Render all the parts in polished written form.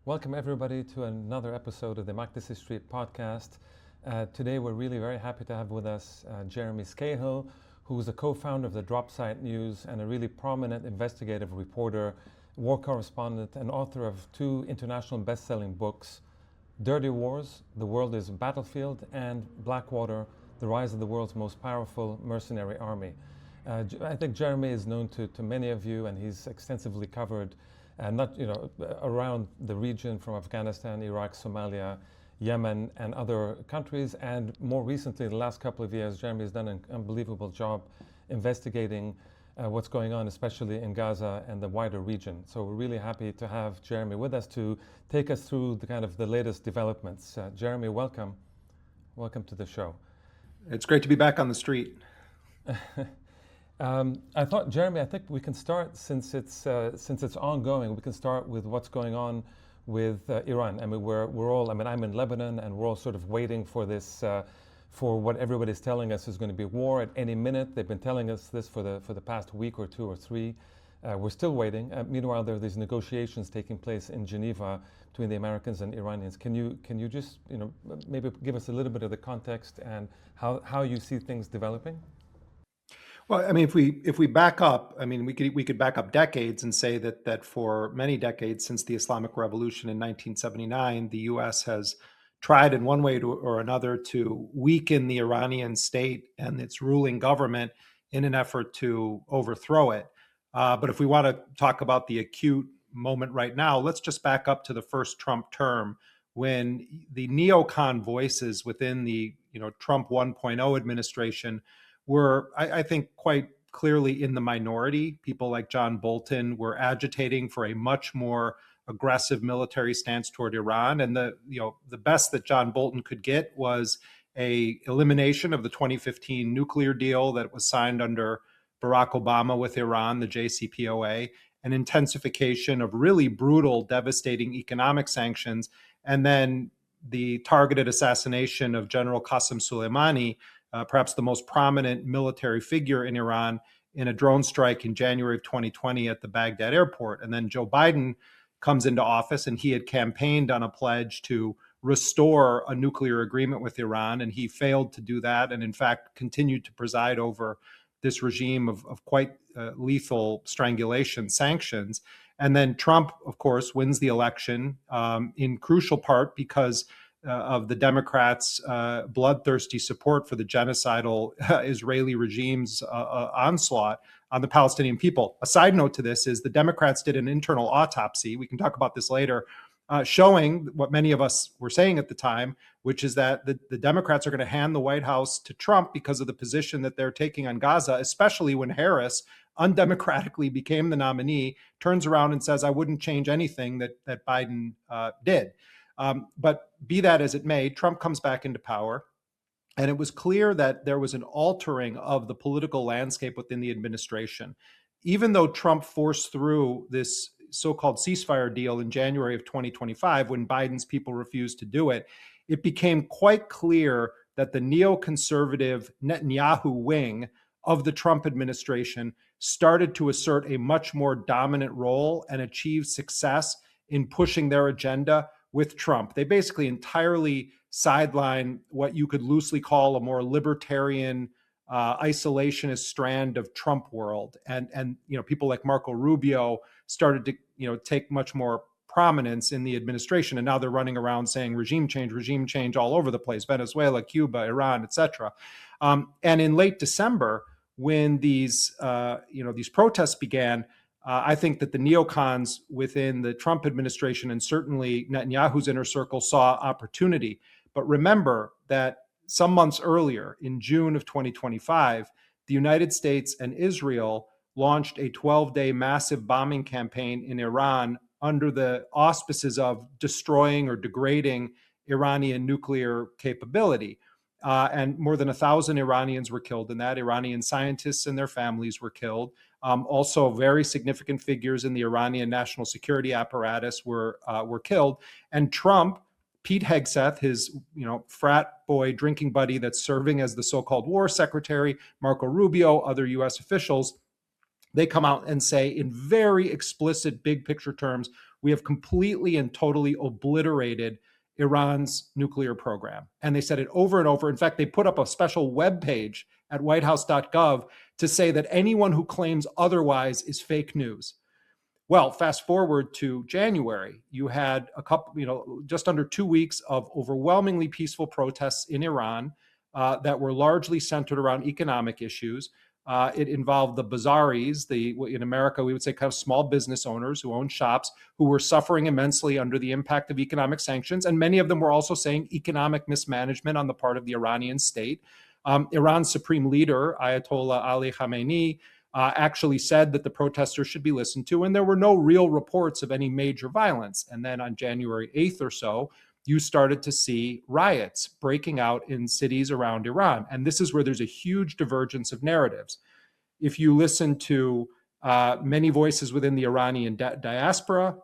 Welcome everybody to another episode of the MakdisiStreet podcast. Today we're really very happy to have with us Jeremy Scahill, who's the co-founder of the Drop Site News and a really prominent investigative reporter, war correspondent, and author of two international best-selling books, Dirty Wars, The World is a Battlefield, and Blackwater, The Rise of the World's Most Powerful Mercenary Army. I think Jeremy is known to many of you, and he's extensively covered around the region from Afghanistan, Iraq, Somalia, Yemen, and other countries. And more recently, the last couple of years, Jeremy has done an unbelievable job investigating what's going on, especially in Gaza and the wider region. So we're really happy to have Jeremy with us to take us through the latest developments. Jeremy, welcome. Welcome to the show. It's great to be back on the street. I thought, Jeremy, I think we can start since it's ongoing. We can start with what's going on with Iran. I mean, we're all. I mean, I'm in Lebanon, and we're all sort of waiting for this, for what everybody's telling us is going to be war at any minute. They've been telling us this for the past week or two or three. We're still waiting. Meanwhile, there are these negotiations taking place in Geneva between the Americans and Iranians. Can you just maybe give us a little bit of the context and how you see things developing? Well, I mean, if we back up, I mean, we could back up decades and say that for many decades since the Islamic Revolution in 1979, the U.S. has tried in one way or another to weaken the Iranian state and its ruling government in an effort to overthrow it. But if we want to talk about the acute moment right now, let's just back up to the first Trump term when the neocon voices within the Trump 1.0 administration were, I think, quite clearly in the minority. People like John Bolton were agitating for a much more aggressive military stance toward Iran. And the best that John Bolton could get was a elimination of the 2015 nuclear deal that was signed under Barack Obama with Iran, the JCPOA, an intensification of really brutal, devastating economic sanctions, and then the targeted assassination of General Qasem Soleimani, perhaps the most prominent military figure in Iran, in a drone strike in January of 2020 at the Baghdad airport. And then Joe Biden comes into office, and he had campaigned on a pledge to restore a nuclear agreement with Iran, and he failed to do that, and in fact continued to preside over this regime of quite lethal strangulation sanctions. And then Trump, of course, wins the election in crucial part because of the Democrats' bloodthirsty support for the genocidal Israeli regime's onslaught on the Palestinian people. A side note to this is the Democrats did an internal autopsy, we can talk about this later, showing what many of us were saying at the time, which is that the Democrats are going to hand the White House to Trump because of the position that they're taking on Gaza, especially when Harris undemocratically became the nominee, turns around and says, I wouldn't change anything that Biden did. But be that as it may, Trump comes back into power, and it was clear that there was an altering of the political landscape within the administration. Even though Trump forced through this so-called ceasefire deal in January of 2025, when Biden's people refused to do it, it became quite clear that the neoconservative Netanyahu wing of the Trump administration started to assert a much more dominant role and achieve success in pushing their agenda with Trump. They basically entirely sideline what you could loosely call a more libertarian, isolationist strand of Trump world. And people like Marco Rubio started to take much more prominence in the administration, and now they're running around saying regime change all over the place: Venezuela, Cuba, Iran, etc. And in late December, when these protests began, I think that the neocons within the Trump administration, and certainly Netanyahu's inner circle, saw opportunity. But remember that some months earlier, in June of 2025, the United States and Israel launched a 12-day massive bombing campaign in Iran under the auspices of destroying or degrading Iranian nuclear capability. And more than 1,000 Iranians were killed in that. Iranian scientists and their families were killed. Also, very significant figures in the Iranian national security apparatus were killed. And Trump, Pete Hegseth, his frat boy drinking buddy that's serving as the so-called war secretary, Marco Rubio, other U.S. officials, they come out and say in very explicit big picture terms, we have completely and totally obliterated Iran's nuclear program. And they said it over and over. In fact, they put up a special web page at whitehouse.gov to say that anyone who claims otherwise is fake news. Well, fast forward to January, you had just under 2 weeks of overwhelmingly peaceful protests in Iran that were largely centered around economic issues. It involved the bazaris, in America, we would say kind of small business owners who own shops, who were suffering immensely under the impact of economic sanctions. And many of them were also saying economic mismanagement on the part of the Iranian state. Iran's supreme leader, Ayatollah Ali Khamenei, actually said that the protesters should be listened to, and there were no real reports of any major violence. And then on January 8th or so, you started to see riots breaking out in cities around Iran. And this is where there's a huge divergence of narratives. If you listen to many voices within the Iranian diaspora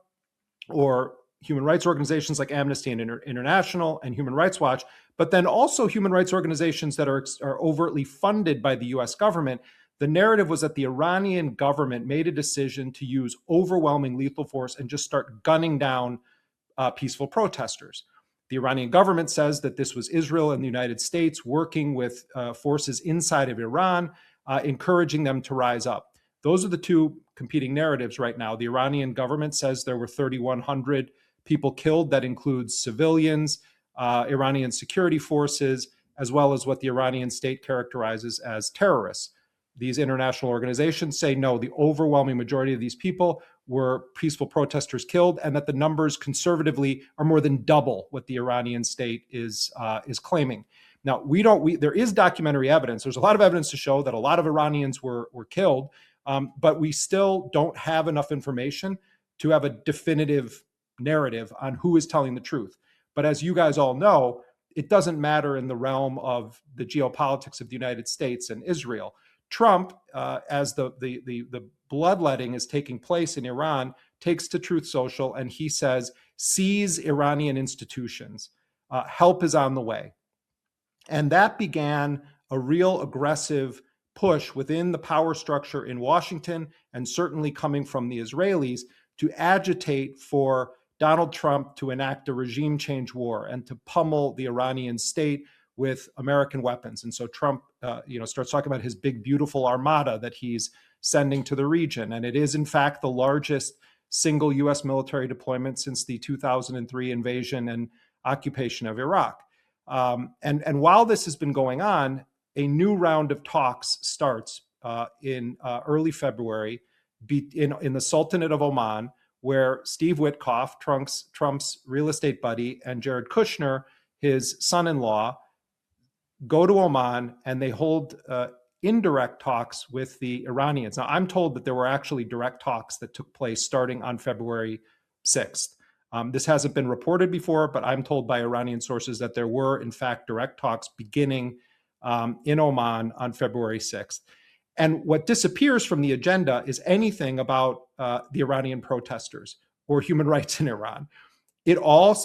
or human rights organizations like Amnesty International and Human Rights Watch, but then also human rights organizations that are overtly funded by the US government, the narrative was that the Iranian government made a decision to use overwhelming lethal force and just start gunning down peaceful protesters. The Iranian government says that this was Israel and the United States working with forces inside of Iran, encouraging them to rise up. Those are the two competing narratives right now. The Iranian government says there were 3,100 people killed. That includes civilians, Iranian security forces, as well as what the Iranian state characterizes as terrorists. These international organizations say, no, the overwhelming majority of these people were peaceful protesters killed, and that the numbers conservatively are more than double what the Iranian state is claiming. Now, there is documentary evidence. There's a lot of evidence to show that a lot of Iranians were killed, but we still don't have enough information to have a definitive narrative on who is telling the truth. But as you guys all know, it doesn't matter in the realm of the geopolitics of the United States and Israel. Trump, as the bloodletting is taking place in Iran, takes to Truth Social and he says, seize Iranian institutions. Help is on the way. And that began a real aggressive push within the power structure in Washington, and certainly coming from the Israelis, to agitate for Donald Trump to enact a regime change war and to pummel the Iranian state with American weapons. And so Trump, starts talking about his big, beautiful armada that he's sending to the region. And it is, in fact, the largest single U.S. military deployment since the 2003 invasion and occupation of Iraq. And while this has been going on, a new round of talks starts in early February in the Sultanate of Oman, where Steve Witkoff, Trump's real estate buddy, and Jared Kushner, his son-in-law, go to Oman and they hold indirect talks with the Iranians. Now, I'm told that there were actually direct talks that took place starting on February 6th. This hasn't been reported before, but I'm told by Iranian sources that there were, in fact, direct talks beginning in Oman on February 6th. And what disappears from the agenda is anything about the Iranian protesters or human rights in Iran. It all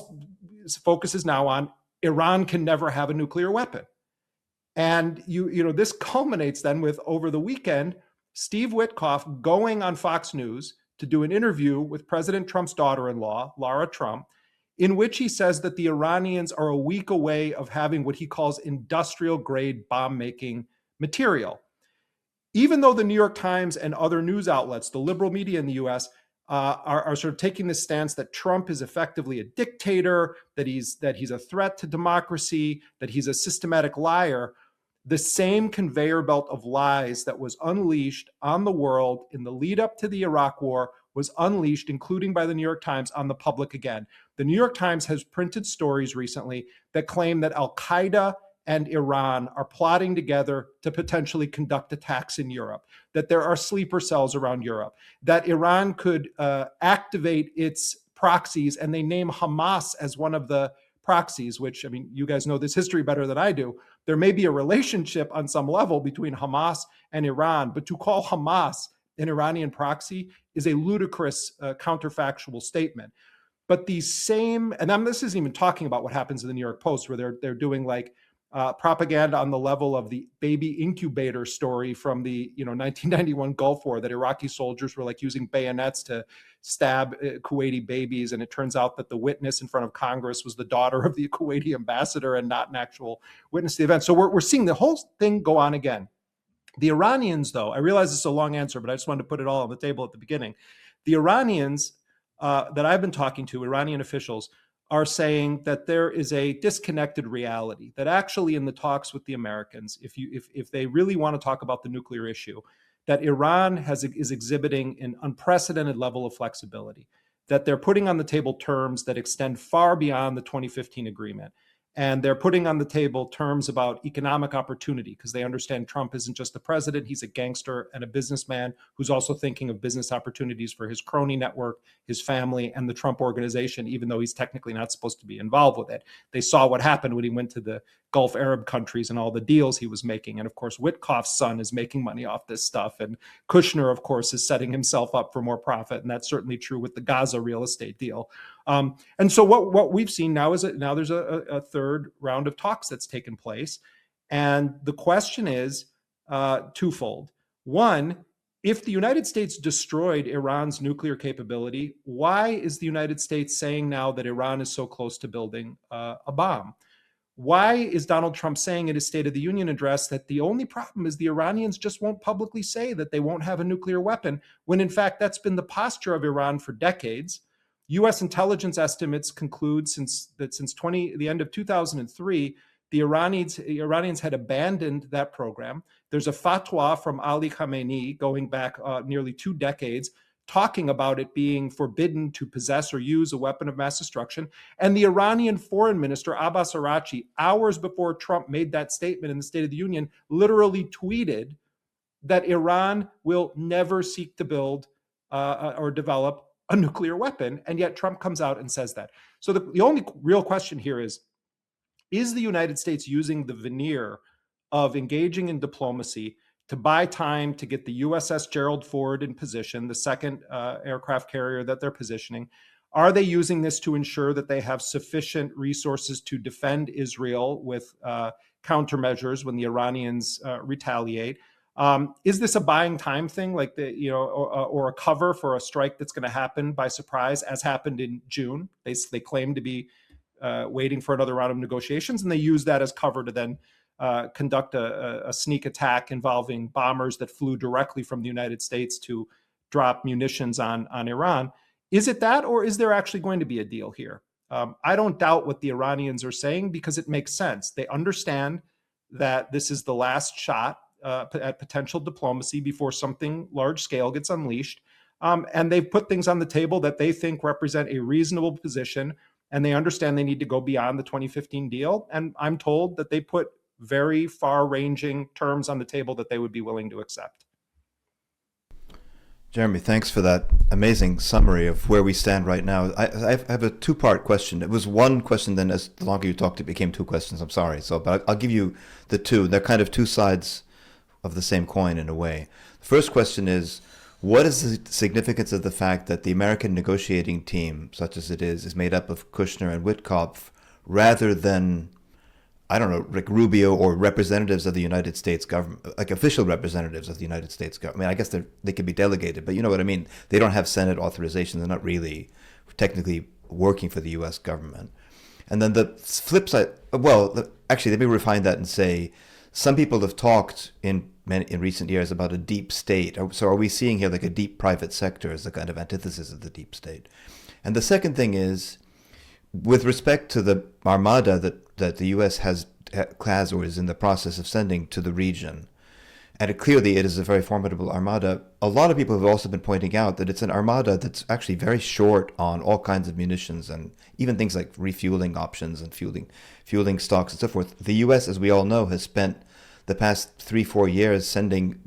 focuses now on Iran can never have a nuclear weapon. And this culminates then with, over the weekend, Steve Witkoff going on Fox News to do an interview with President Trump's daughter-in-law, Lara Trump, in which he says that the Iranians are a week away of having what he calls industrial-grade bomb-making material. Even though the New York Times and other news outlets, the liberal media in the U.S., are sort of taking this stance that Trump is effectively a dictator, that he's a threat to democracy, that he's a systematic liar, the same conveyor belt of lies that was unleashed on the world in the lead up to the Iraq War was unleashed, including by the New York Times, on the public again. The New York Times has printed stories recently that claim that Al-Qaeda and Iran are plotting together to potentially conduct attacks in Europe, that there are sleeper cells around Europe, that Iran could activate its proxies, and they name Hamas as one of the proxies, which, I mean, you guys know this history better than I do. There may be a relationship on some level between Hamas and Iran, but to call Hamas an Iranian proxy is a ludicrous counterfactual statement. But these same, and this isn't even talking about what happens in the New York Post, where they're doing like propaganda on the level of the baby incubator story from the 1991 Gulf War, that Iraqi soldiers were like using bayonets to stab Kuwaiti babies, and it turns out that the witness in front of Congress was the daughter of the Kuwaiti ambassador and not an actual witness to the event. So we're seeing the whole thing go on again. The Iranians, though, I realize it's a long answer, but I just wanted to put it all on the table at the beginning. The Iranians that I've been talking to, Iranian officials, are saying that there is a disconnected reality, that actually in the talks with the Americans, if they really want to talk about the nuclear issue, that Iran is exhibiting an unprecedented level of flexibility, that they're putting on the table terms that extend far beyond the 2015 agreement. And they're putting on the table terms about economic opportunity, because they understand Trump isn't just the president, he's a gangster and a businessman who's also thinking of business opportunities for his crony network, his family, and the Trump organization, even though he's technically not supposed to be involved with it. They saw what happened when he went to the Gulf Arab countries and all the deals he was making. And of course, Witkoff's son is making money off this stuff. And Kushner, of course, is setting himself up for more profit. And that's certainly true with the Gaza real estate deal. And so what we've seen now is that now there's a third round of talks that's taken place. And the question is twofold. One, if the United States destroyed Iran's nuclear capability, why is the United States saying now that Iran is so close to building a bomb? Why is Donald Trump saying in his State of the Union address that the only problem is the Iranians just won't publicly say that they won't have a nuclear weapon, when in fact that's been the posture of Iran for decades? U.S. intelligence estimates conclude the end of 2003, the Iranians had abandoned that program. There's a fatwa from Ali Khamenei going back nearly 2 decades, talking about it being forbidden to possess or use a weapon of mass destruction. And the Iranian foreign minister, Abbas Araghchi, hours before Trump made that statement in the State of the Union, literally tweeted that Iran will never seek to build or develop a nuclear weapon. And yet Trump comes out and says that. So the only real question here is the United States using the veneer of engaging in diplomacy to buy time to get the USS Gerald Ford in position, the second aircraft carrier that they're positioning? Are they using this to ensure that they have sufficient resources to defend Israel with countermeasures when the Iranians retaliate? Is this a buying time thing, like or a cover for a strike that's going to happen by surprise, as happened in June? They claim to be waiting for another round of negotiations, and they use that as cover to then conduct a sneak attack involving bombers that flew directly from the United States to drop munitions on Iran. Is it that, or is there actually going to be a deal here? I don't doubt what the Iranians are saying, because it makes sense. They understand that this is the last shot at potential diplomacy before something large scale gets unleashed. And they've put things on the table that they think represent a reasonable position, and they understand they need to go beyond the 2015 deal. And I'm told that they put very far-ranging terms on the table that they would be willing to accept. Jeremy, thanks for that amazing summary of where we stand right now. I have a two-part question. It was one question, then as the longer you talked, it became 2 questions. I'm sorry. But I'll give you the two. They're kind of 2 sides of the same coin in a way. The first question is, what is the significance of the fact that the American negotiating team, such as it is made up of Kushner and Witkoff, rather than, I don't know, like Rubio or representatives of the United States government, like official representatives of the United States government? I mean, I guess they could be delegated, but you know what I mean? They don't have Senate authorization. They're not really technically working for the U.S. government. And then the flip side, well, actually, let me refine that and say, some people have talked in recent years about a deep state. So are we seeing here like a deep private sector as a kind of antithesis of the deep state? And the second thing is, with respect to the armada that the U.S. has or is in the process of sending to the region, and clearly it is a very formidable armada, a lot of people have also been pointing out that it's an armada that's actually very short on all kinds of munitions and even things like refueling options and fueling stocks and so forth. The U.S., as we all know, has spent the past 3-4 years sending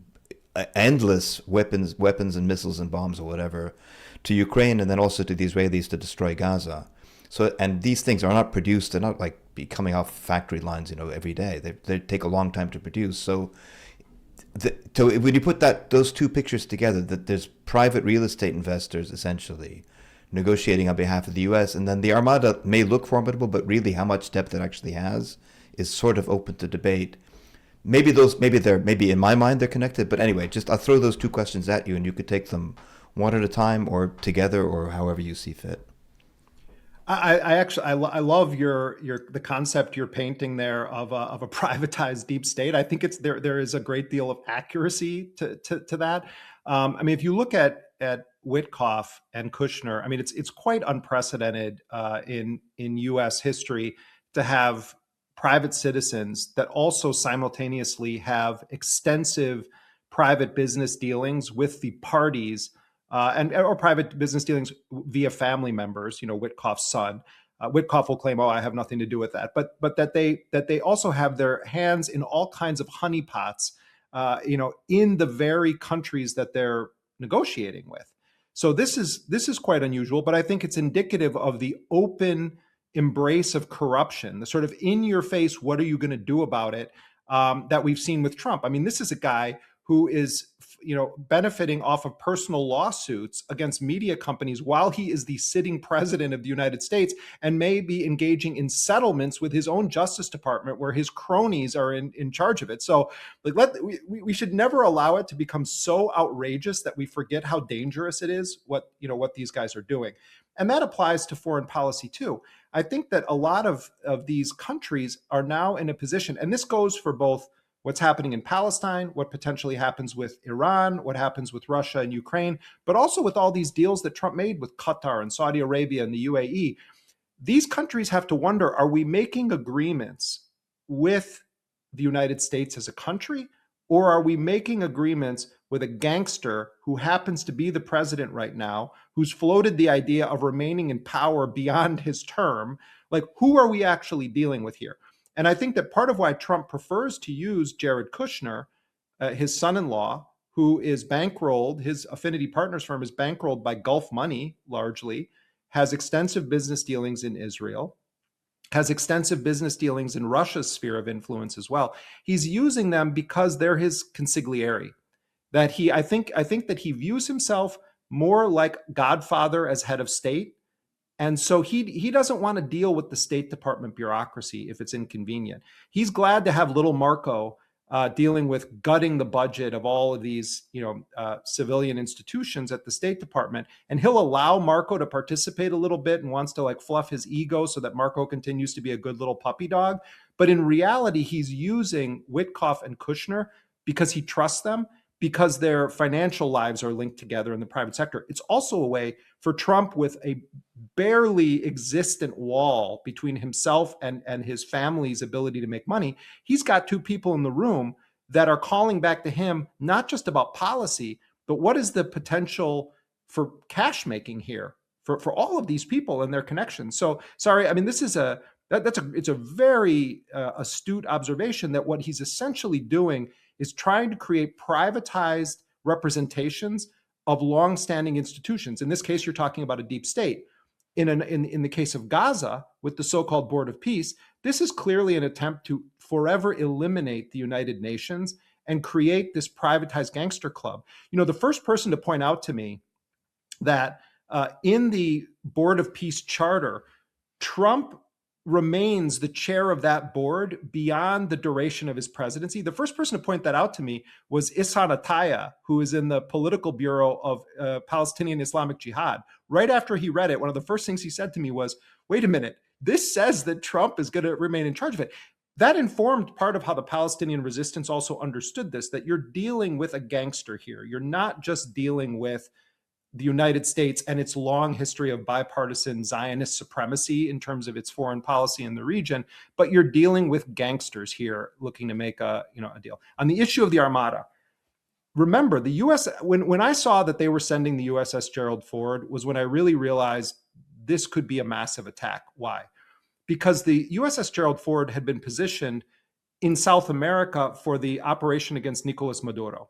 endless weapons and missiles and bombs or whatever to Ukraine, and then also to the Israelis to destroy Gaza. So, and these things are not produced, they're not like coming off factory lines, every day. They take a long time to produce. So when you put those 2 pictures together, that there's private real estate investors essentially negotiating on behalf of the U.S., and then the armada may look formidable, but really how much depth it actually has is sort of open to debate. Maybe in my mind they're connected, but anyway, just I'll throw those two questions at you, and you could take them one at a time or together or however you see fit. I love the concept you're painting there of a privatized deep state. I think there is a great deal of accuracy to that. I mean, if you look at Witkoff and Kushner, I mean, it's quite unprecedented in U.S. history to have private citizens that also simultaneously have extensive private business dealings with the parties or private business dealings via family members. Witkoff's son. Witkoff will claim, "Oh, I have nothing to do with that," but that they also have their hands in all kinds of honeypots, in the very countries that they're negotiating with. So this is quite unusual, but I think it's indicative of the open embrace of corruption, the sort of in your face, what are you going to do about it, that we've seen with Trump. I mean, this is a guy who is, benefiting off of personal lawsuits against media companies while he is the sitting president of the United States and may be engaging in settlements with his own Justice Department where his cronies are in charge of it. So we should never allow it to become so outrageous that we forget how dangerous it is, what these guys are doing. And that applies to foreign policy too. I think that a lot of these countries are now in a position, and this goes for both what's happening in Palestine, what potentially happens with Iran, what happens with Russia and Ukraine, but also with all these deals that Trump made with Qatar and Saudi Arabia and the UAE. These countries have to wonder, are we making agreements with the United States as a country, or are we making agreements with a gangster who happens to be the president right now, who's floated the idea of remaining in power beyond his term? Like, who are we actually dealing with here? And I think that part of why Trump prefers to use Jared Kushner, his son-in-law, who is bankrolled, his affinity partners firm is bankrolled by Gulf money largely, has extensive business dealings in Israel, has extensive business dealings in Russia's sphere of influence as well. He's using them because they're his consigliere. That I think that he views himself more like Godfather as head of state. And so he doesn't want to deal with the State Department bureaucracy if it's inconvenient. He's glad to have little Marco dealing with gutting the budget of all of these, civilian institutions at the State Department. And he'll allow Marco to participate a little bit and wants to like fluff his ego so that Marco continues to be a good little puppy dog. But in reality, he's using Witkoff and Kushner because he trusts them, because their financial lives are linked together in the private sector. It's also a way for Trump, with a barely existent wall between himself and his family's ability to make money. He's got two people in the room that are calling back to him, not just about policy, but what is the potential for cash making here for all of these people and their connections. So sorry, I mean, this is it's a very astute observation that what he's essentially doing is trying to create privatized representations of longstanding institutions. In this case, you're talking about a deep state. In the case of Gaza, with the so-called Board of Peace, this is clearly an attempt to forever eliminate the United Nations and create this privatized gangster club. The first person to point out to me that in the Board of Peace charter, Trump remains the chair of that board beyond the duration of his presidency. The first person to point that out to me was Ihsan Ataya, who is in the political bureau of Palestinian Islamic Jihad. Right after he read it, one of the first things he said to me was, wait a minute, this says that Trump is going to remain in charge of it. That informed part of how the Palestinian resistance also understood this, that you're dealing with a gangster here. You're not just dealing with the United States and its long history of bipartisan Zionist supremacy in terms of its foreign policy in the region, but you're dealing with gangsters here looking to make a deal. On the issue of the Armada, remember the U.S. when I saw that they were sending the USS Gerald Ford was when I really realized this could be a massive attack. Why? Because the USS Gerald Ford had been positioned in South America for the operation against Nicolas Maduro.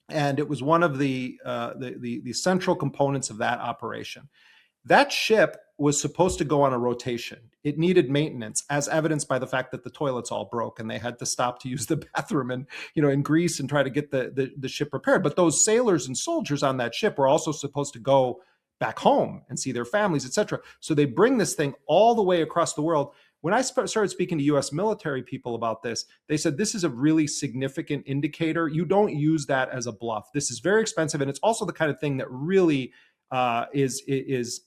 And it was one of the central components of that operation. That ship was supposed to go on a rotation. It needed maintenance, as evidenced by the fact that the toilets all broke and they had to stop to use the bathroom in Greece and try to get the ship repaired. But those sailors and soldiers on that ship were also supposed to go back home and see their families, etc. So they bring this thing all the way across the world. When I started speaking to US military people about this, they said this is a really significant indicator. You don't use that as a bluff. This is very expensive, and it's also the kind of thing that really is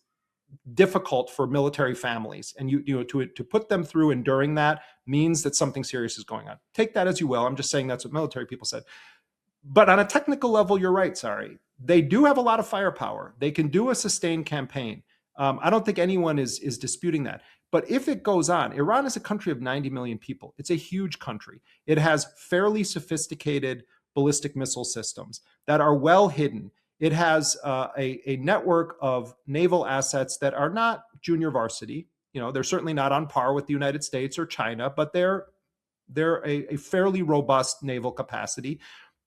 difficult for military families, and to put them through enduring that means that something serious is going on. Take that as you will. I'm just saying that's what military people said. But on a technical level, you're right, sorry. They do have a lot of firepower. They can do a sustained campaign. I don't think anyone is disputing that. But if it goes on, Iran is a country of 90 million people. It's a huge country. It has fairly sophisticated ballistic missile systems that are well hidden. It has a network of naval assets that are not junior varsity. They're certainly not on par with the United States or China, but they're a fairly robust naval capacity.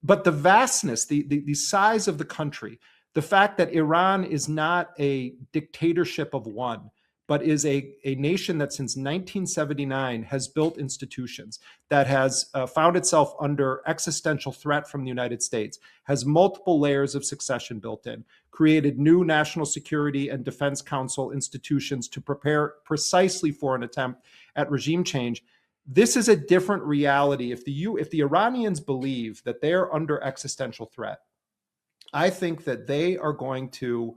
But the vastness, the size of the country, the fact that Iran is not a dictatorship of one, but is a nation that since 1979 has built institutions, that has found itself under existential threat from the United States, has multiple layers of succession built in, created new national security and defense council institutions to prepare precisely for an attempt at regime change. This is a different reality. If the Iranians believe that they are under existential threat, I think that they are going to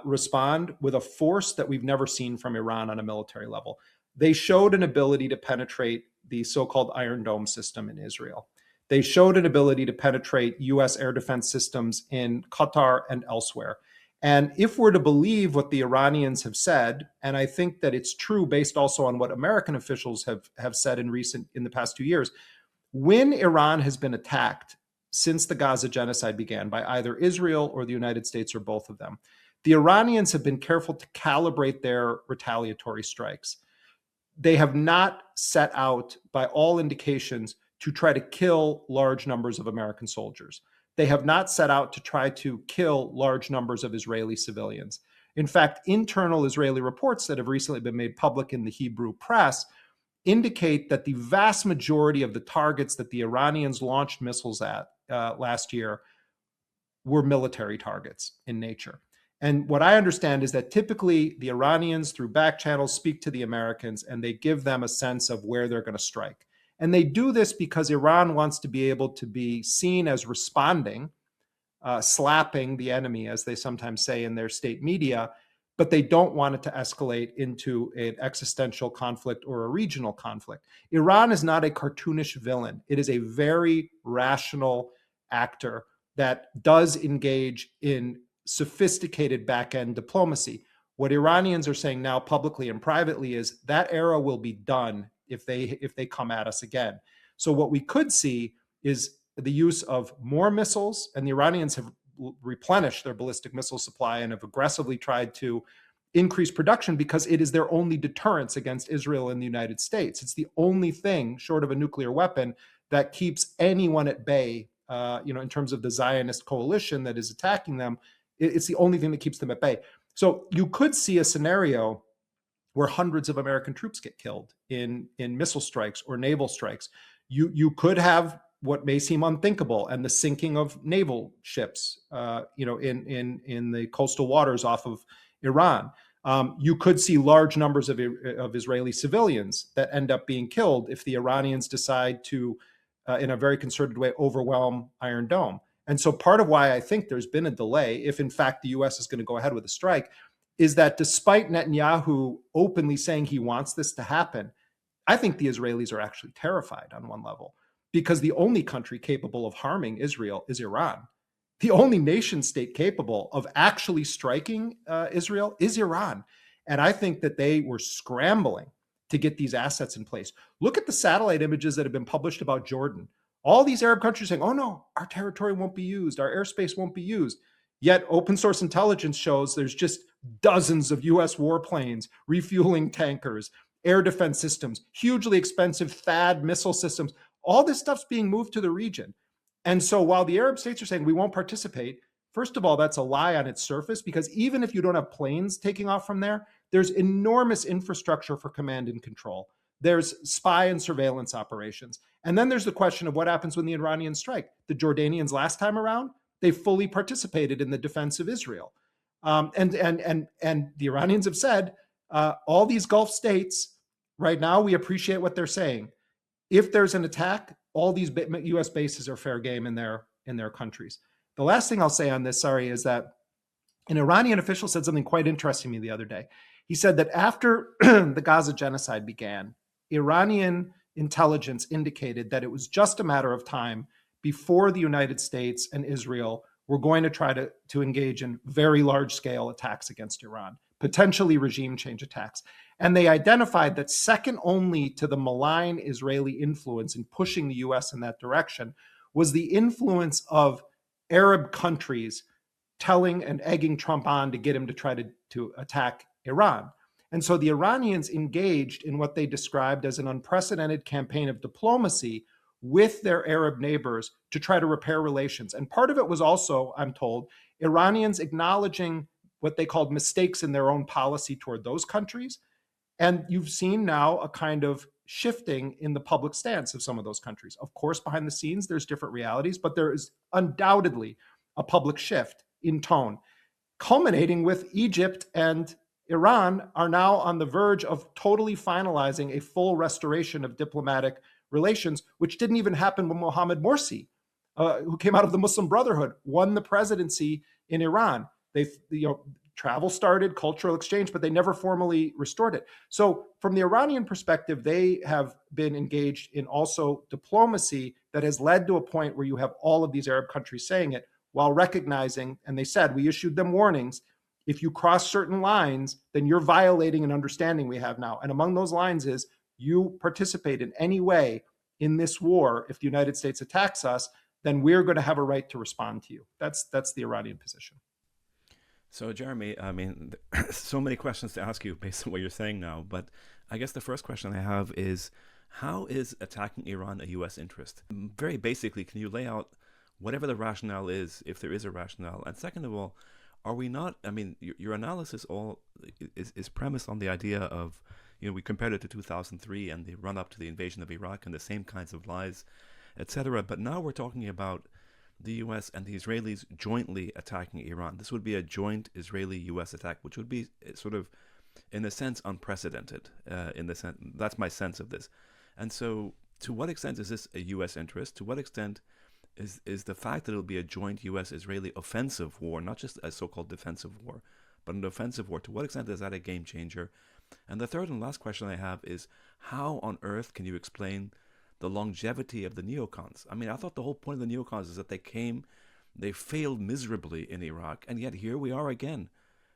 respond with a force that we've never seen from Iran on a military level. They showed an ability to penetrate the so-called Iron Dome system in Israel. They showed an ability to penetrate US air defense systems in Qatar and elsewhere. And if we're to believe what the Iranians have said, and I think that it's true based also on what American officials have said in the past 2 years, when Iran has been attacked since the Gaza genocide began by either Israel or the United States or both of them, the Iranians have been careful to calibrate their retaliatory strikes. They have not set out, by all indications, to try to kill large numbers of American soldiers. They have not set out to try to kill large numbers of Israeli civilians. In fact, internal Israeli reports that have recently been made public in the Hebrew press indicate that the vast majority of the targets that the Iranians launched missiles at last year were military targets in nature. And what I understand is that typically the Iranians, through back channels, speak to the Americans and they give them a sense of where they're going to strike. And they do this because Iran wants to be able to be seen as responding, slapping the enemy, as they sometimes say in their state media, but they don't want it to escalate into an existential conflict or a regional conflict. Iran is not a cartoonish villain. It is a very rational actor that does engage in sophisticated back-end diplomacy. What Iranians are saying now publicly and privately is that era will be done if they come at us again. So what we could see is the use of more missiles, and the Iranians have replenished their ballistic missile supply and have aggressively tried to increase production because it is their only deterrence against Israel and the United States. It's the only thing, short of a nuclear weapon, that keeps anyone at bay, in terms of the Zionist coalition that is attacking them. It's the only thing that keeps them at bay. So you could see a scenario where hundreds of American troops get killed in missile strikes or naval strikes. You could have what may seem unthinkable, and the sinking of naval ships, in the coastal waters off of Iran. You could see large numbers of Israeli civilians that end up being killed if the Iranians decide to, in a very concerted way, overwhelm Iron Dome. And so part of why I think there's been a delay, if in fact the US is going to go ahead with a strike, is that despite Netanyahu openly saying he wants this to happen, I think the Israelis are actually terrified on one level, because the only country capable of harming Israel is Iran. The only nation state capable of actually striking Israel is Iran. And I think that they were scrambling to get these assets in place. Look at the satellite images that have been published about Jordan. All these Arab countries saying, oh no, our territory won't be used, our airspace won't be used. Yet open source intelligence shows there's just dozens of US warplanes, refueling tankers, air defense systems, hugely expensive THAAD missile systems. All this stuff's being moved to the region. And so while the Arab states are saying we won't participate, first of all, that's a lie on its surface, because even if you don't have planes taking off from there, there's enormous infrastructure for command and control. There's spy and surveillance operations. And then there's the question of what happens when the Iranians strike. The Jordanians last time around, they fully participated in the defense of Israel. And the Iranians have said all these Gulf states Right now, we appreciate what they're saying. If there's an attack, all these U.S. bases are fair game in their countries. The last thing I'll say on this, sorry, is that an Iranian official said something quite interesting to me the other day. He said that after the Gaza genocide began, Iranian intelligence indicated that it was just a matter of time before the United States and Israel were going to try to engage in very large-scale attacks against Iran, potentially regime change attacks. And they identified that second only to the malign Israeli influence in pushing the US in that direction was the influence of Arab countries telling and egging Trump on to get him to try to attack Iran. And so the Iranians engaged in what they described as an unprecedented campaign of diplomacy with their Arab neighbors to try to repair relations. And part of it was also, I'm told, Iranians acknowledging what they called mistakes in their own policy toward those countries. And you've seen now a kind of shifting in the public stance of some of those countries. Of course, behind the scenes, there's different realities, but there is undoubtedly a public shift in tone, culminating with Egypt and Iran are now on the verge of totally finalizing a full restoration of diplomatic relations, which didn't even happen when Mohammed Morsi, who came out of the Muslim Brotherhood, won the presidency in Iran. Travel started, cultural exchange, but they never formally restored it. So from the Iranian perspective, they have been engaged in also diplomacy that has led to a point where you have all of these Arab countries saying it, while recognizing, and they said, we issued them warnings, if you cross certain lines, then you're violating an understanding we have now. And among those lines is, you participate in any way in this war, if the United States attacks us, then we're going to have a right to respond to you. That's the Iranian position. So, Jeremy, I mean, so many questions to ask you based on what you're saying now, but I guess the first question I have is, how is attacking Iran a U.S. interest? Very basically, can you lay out whatever the rationale is, if there is a rationale? And second of all, are we not, I mean, your analysis all is premised on the idea of, we compared it to 2003 and the run up to the invasion of Iraq and the same kinds of lies, etc. But now we're talking about the US and the Israelis jointly attacking Iran. This would be a joint Israeli-US attack, which would be sort of, in a sense, unprecedented. That's my sense of this. And so, to what extent is this a U.S. interest? To what extent is the fact that it'll be a joint U.S.-Israeli offensive war, not just a so-called defensive war, but an offensive war, to what extent is that a game changer? And the third and last question I have is, how on earth can you explain the longevity of the neocons? I mean, I thought the whole point of the neocons is that they failed miserably in Iraq, and yet here we are again,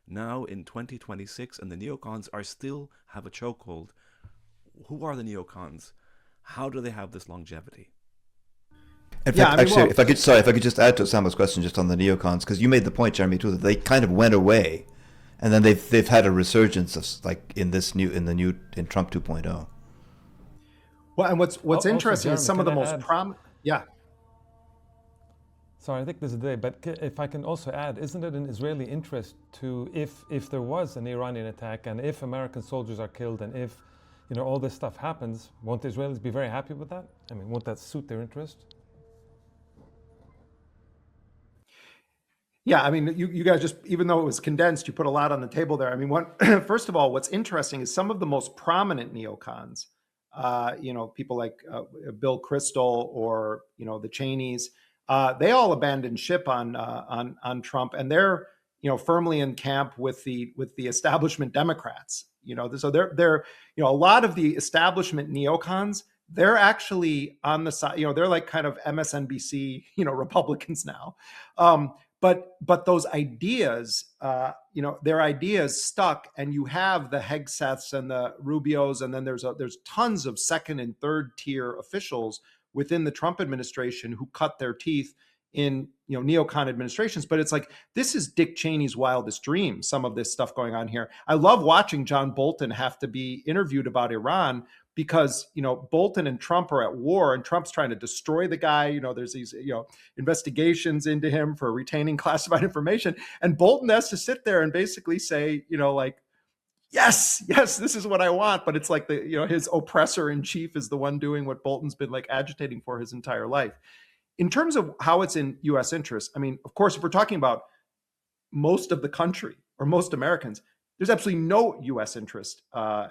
now in 2026, and the neocons still have a chokehold. Who are the neocons? How do they have this longevity? In fact, if I could just add to Osama's question just on the neocons, because you made the point, Jeremy, too, that they kind of went away, and then they've had a resurgence of in Trump 2.0. Well, and what's interesting is some of the most prominent. Yeah. Sorry, I think this is the day, but if I can also add, isn't it an Israeli interest to, if there was an Iranian attack and if American soldiers are killed and if all this stuff happens, won't the Israelis be very happy with that? I mean, won't that suit their interest? Yeah, I mean, you guys just, even though it was condensed, you put a lot on the table there. I mean, first of all, what's interesting is some of the most prominent neocons, people like Bill Kristol or, the Cheneys, they all abandoned ship on Trump, and they're, firmly in camp with the establishment Democrats. So they're a lot of the establishment neocons, they're actually on the side. They're like kind of MSNBC, Republicans now. But those ideas, their ideas stuck, and you have the Hegseths and the Rubios, and then there's tons of second and third tier officials within the Trump administration who cut their teeth in neocon administrations. But it's like, this is Dick Cheney's wildest dream, some of this stuff going on here. I love watching John Bolton have to be interviewed about Iran, because Bolton and Trump are at war, and Trump's trying to destroy the guy. There's these investigations into him for retaining classified information, and Bolton has to sit there and basically say, yes, this is what I want. But it's like his oppressor in chief is the one doing what Bolton's been agitating for his entire life. In terms of how it's in U.S. interest, I mean, of course, if we're talking about most of the country or most Americans, There's absolutely no U.S. interest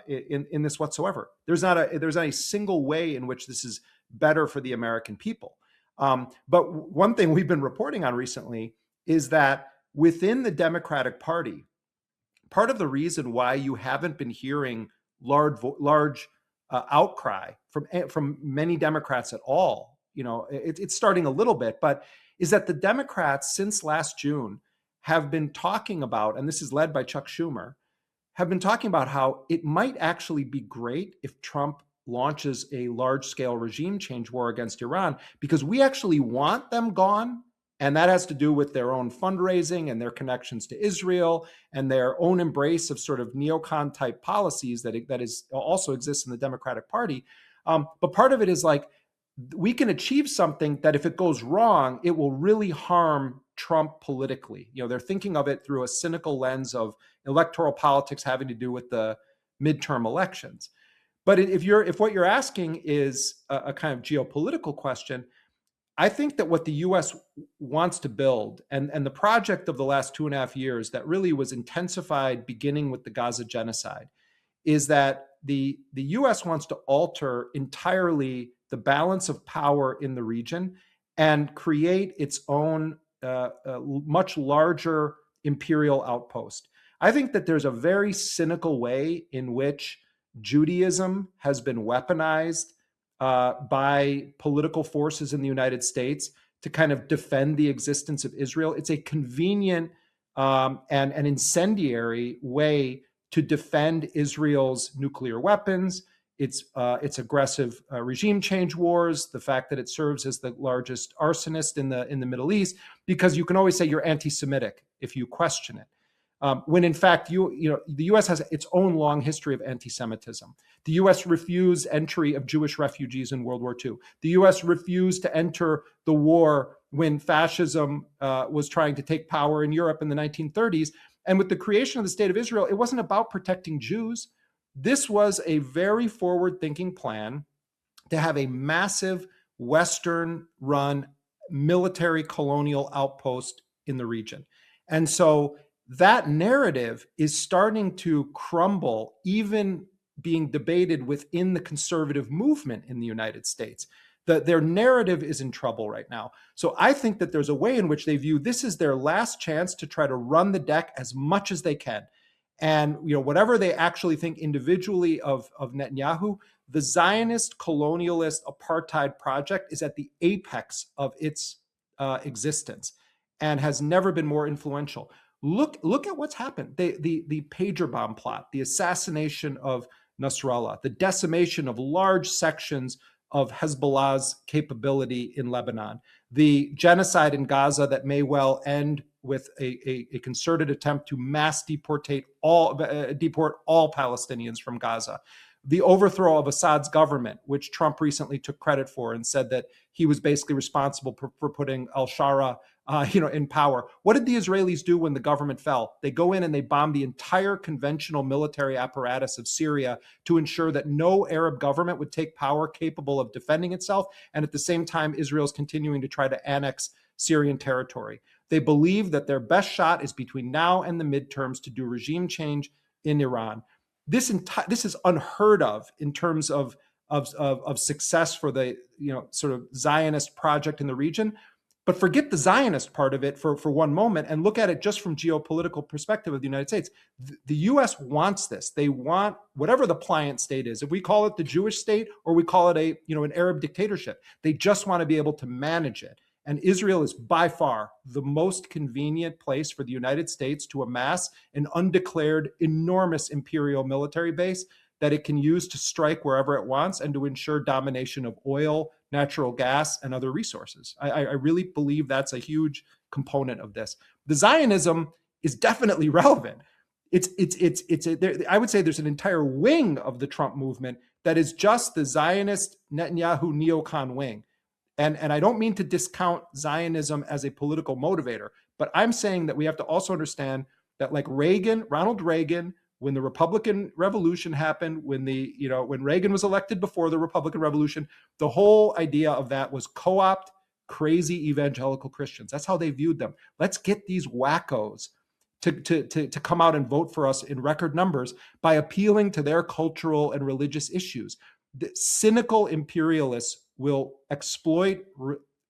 in this whatsoever. There's not a single way in which this is better for the American people. But one thing we've been reporting on recently is that within the Democratic Party, part of the reason why you haven't been hearing large outcry from many Democrats at all, it's starting a little bit, but is that the Democrats since last June have been talking about, and this is led by Chuck Schumer, have been talking about how it might actually be great if Trump launches a large-scale regime change war against Iran, because we actually want them gone. And that has to do with their own fundraising and their connections to Israel and their own embrace of sort of neocon type policies that is also exists in the Democratic Party. But part of it is like, we can achieve something that if it goes wrong, it will really harm Trump politically. They're thinking of it through a cynical lens of electoral politics having to do with the midterm elections. But if what you're asking is a kind of geopolitical question, I think that what the U.S. wants to build, and the project of the last 2.5 years that really was intensified beginning with the Gaza genocide, is that the U.S. wants to alter entirely the balance of power in the region and create its own much larger imperial outpost. I think that there's a very cynical way in which Judaism has been weaponized by political forces in the United States to kind of defend the existence of Israel. It's a convenient and an incendiary way to defend Israel's nuclear weapons, its aggressive regime change wars, the fact that it serves as the largest arsonist in the Middle East, because you can always say you're anti-Semitic if you question it. When in fact, the U.S. has its own long history of anti-Semitism. The U.S. refused entry of Jewish refugees in World War II. The U.S. refused to enter the war when fascism was trying to take power in Europe in the 1930s. And with the creation of the State of Israel, it wasn't about protecting Jews. This was a very forward-thinking plan to have a massive Western-run military colonial outpost in the region. And so that narrative is starting to crumble, even being debated within the conservative movement in the United States. Their narrative is in trouble right now. So I think that there's a way in which they view this as their last chance to try to run the deck as much as they can. And whatever they actually think individually of Netanyahu, the Zionist colonialist apartheid project is at the apex of its existence and has never been more influential. Look at what's happened. The pager bomb plot, the assassination of Nasrallah, the decimation of large sections of Hezbollah's capability in Lebanon, the genocide in Gaza that may well end with a concerted attempt to mass deport all Palestinians from Gaza, the overthrow of Assad's government, which Trump recently took credit for and said that he was basically responsible for putting al-Shara in power. What did the Israelis do when the government fell? They go in and they bomb the entire conventional military apparatus of Syria to ensure that no Arab government would take power capable of defending itself. And at the same time, Israel's continuing to try to annex Syrian territory. They believe that their best shot is between now and the midterms to do regime change in Iran. This is unheard of in terms of success for the sort of Zionist project in the region. But forget the Zionist part of it for one moment and look at it just from geopolitical perspective of the United States. The U.S. wants this. They want whatever the pliant state is. If we call it the Jewish state or we call it an Arab dictatorship, they just want to be able to manage it. And Israel is by far the most convenient place for the United States to amass an undeclared enormous imperial military base that it can use to strike wherever it wants and to ensure domination of oil, natural gas, and other resources. I really believe that's a huge component of this. The Zionism is definitely relevant. I would say there's an entire wing of the Trump movement that is just the Zionist Netanyahu neocon wing. And I don't mean to discount Zionism as a political motivator, but I'm saying that we have to also understand that, like Ronald Reagan, when the Republican Revolution happened, when Reagan was elected before the Republican Revolution, the whole idea of that was co-opt crazy evangelical Christians. That's how they viewed them. Let's get these wackos to come out and vote for us in record numbers by appealing to their cultural and religious issues. The cynical imperialists will exploit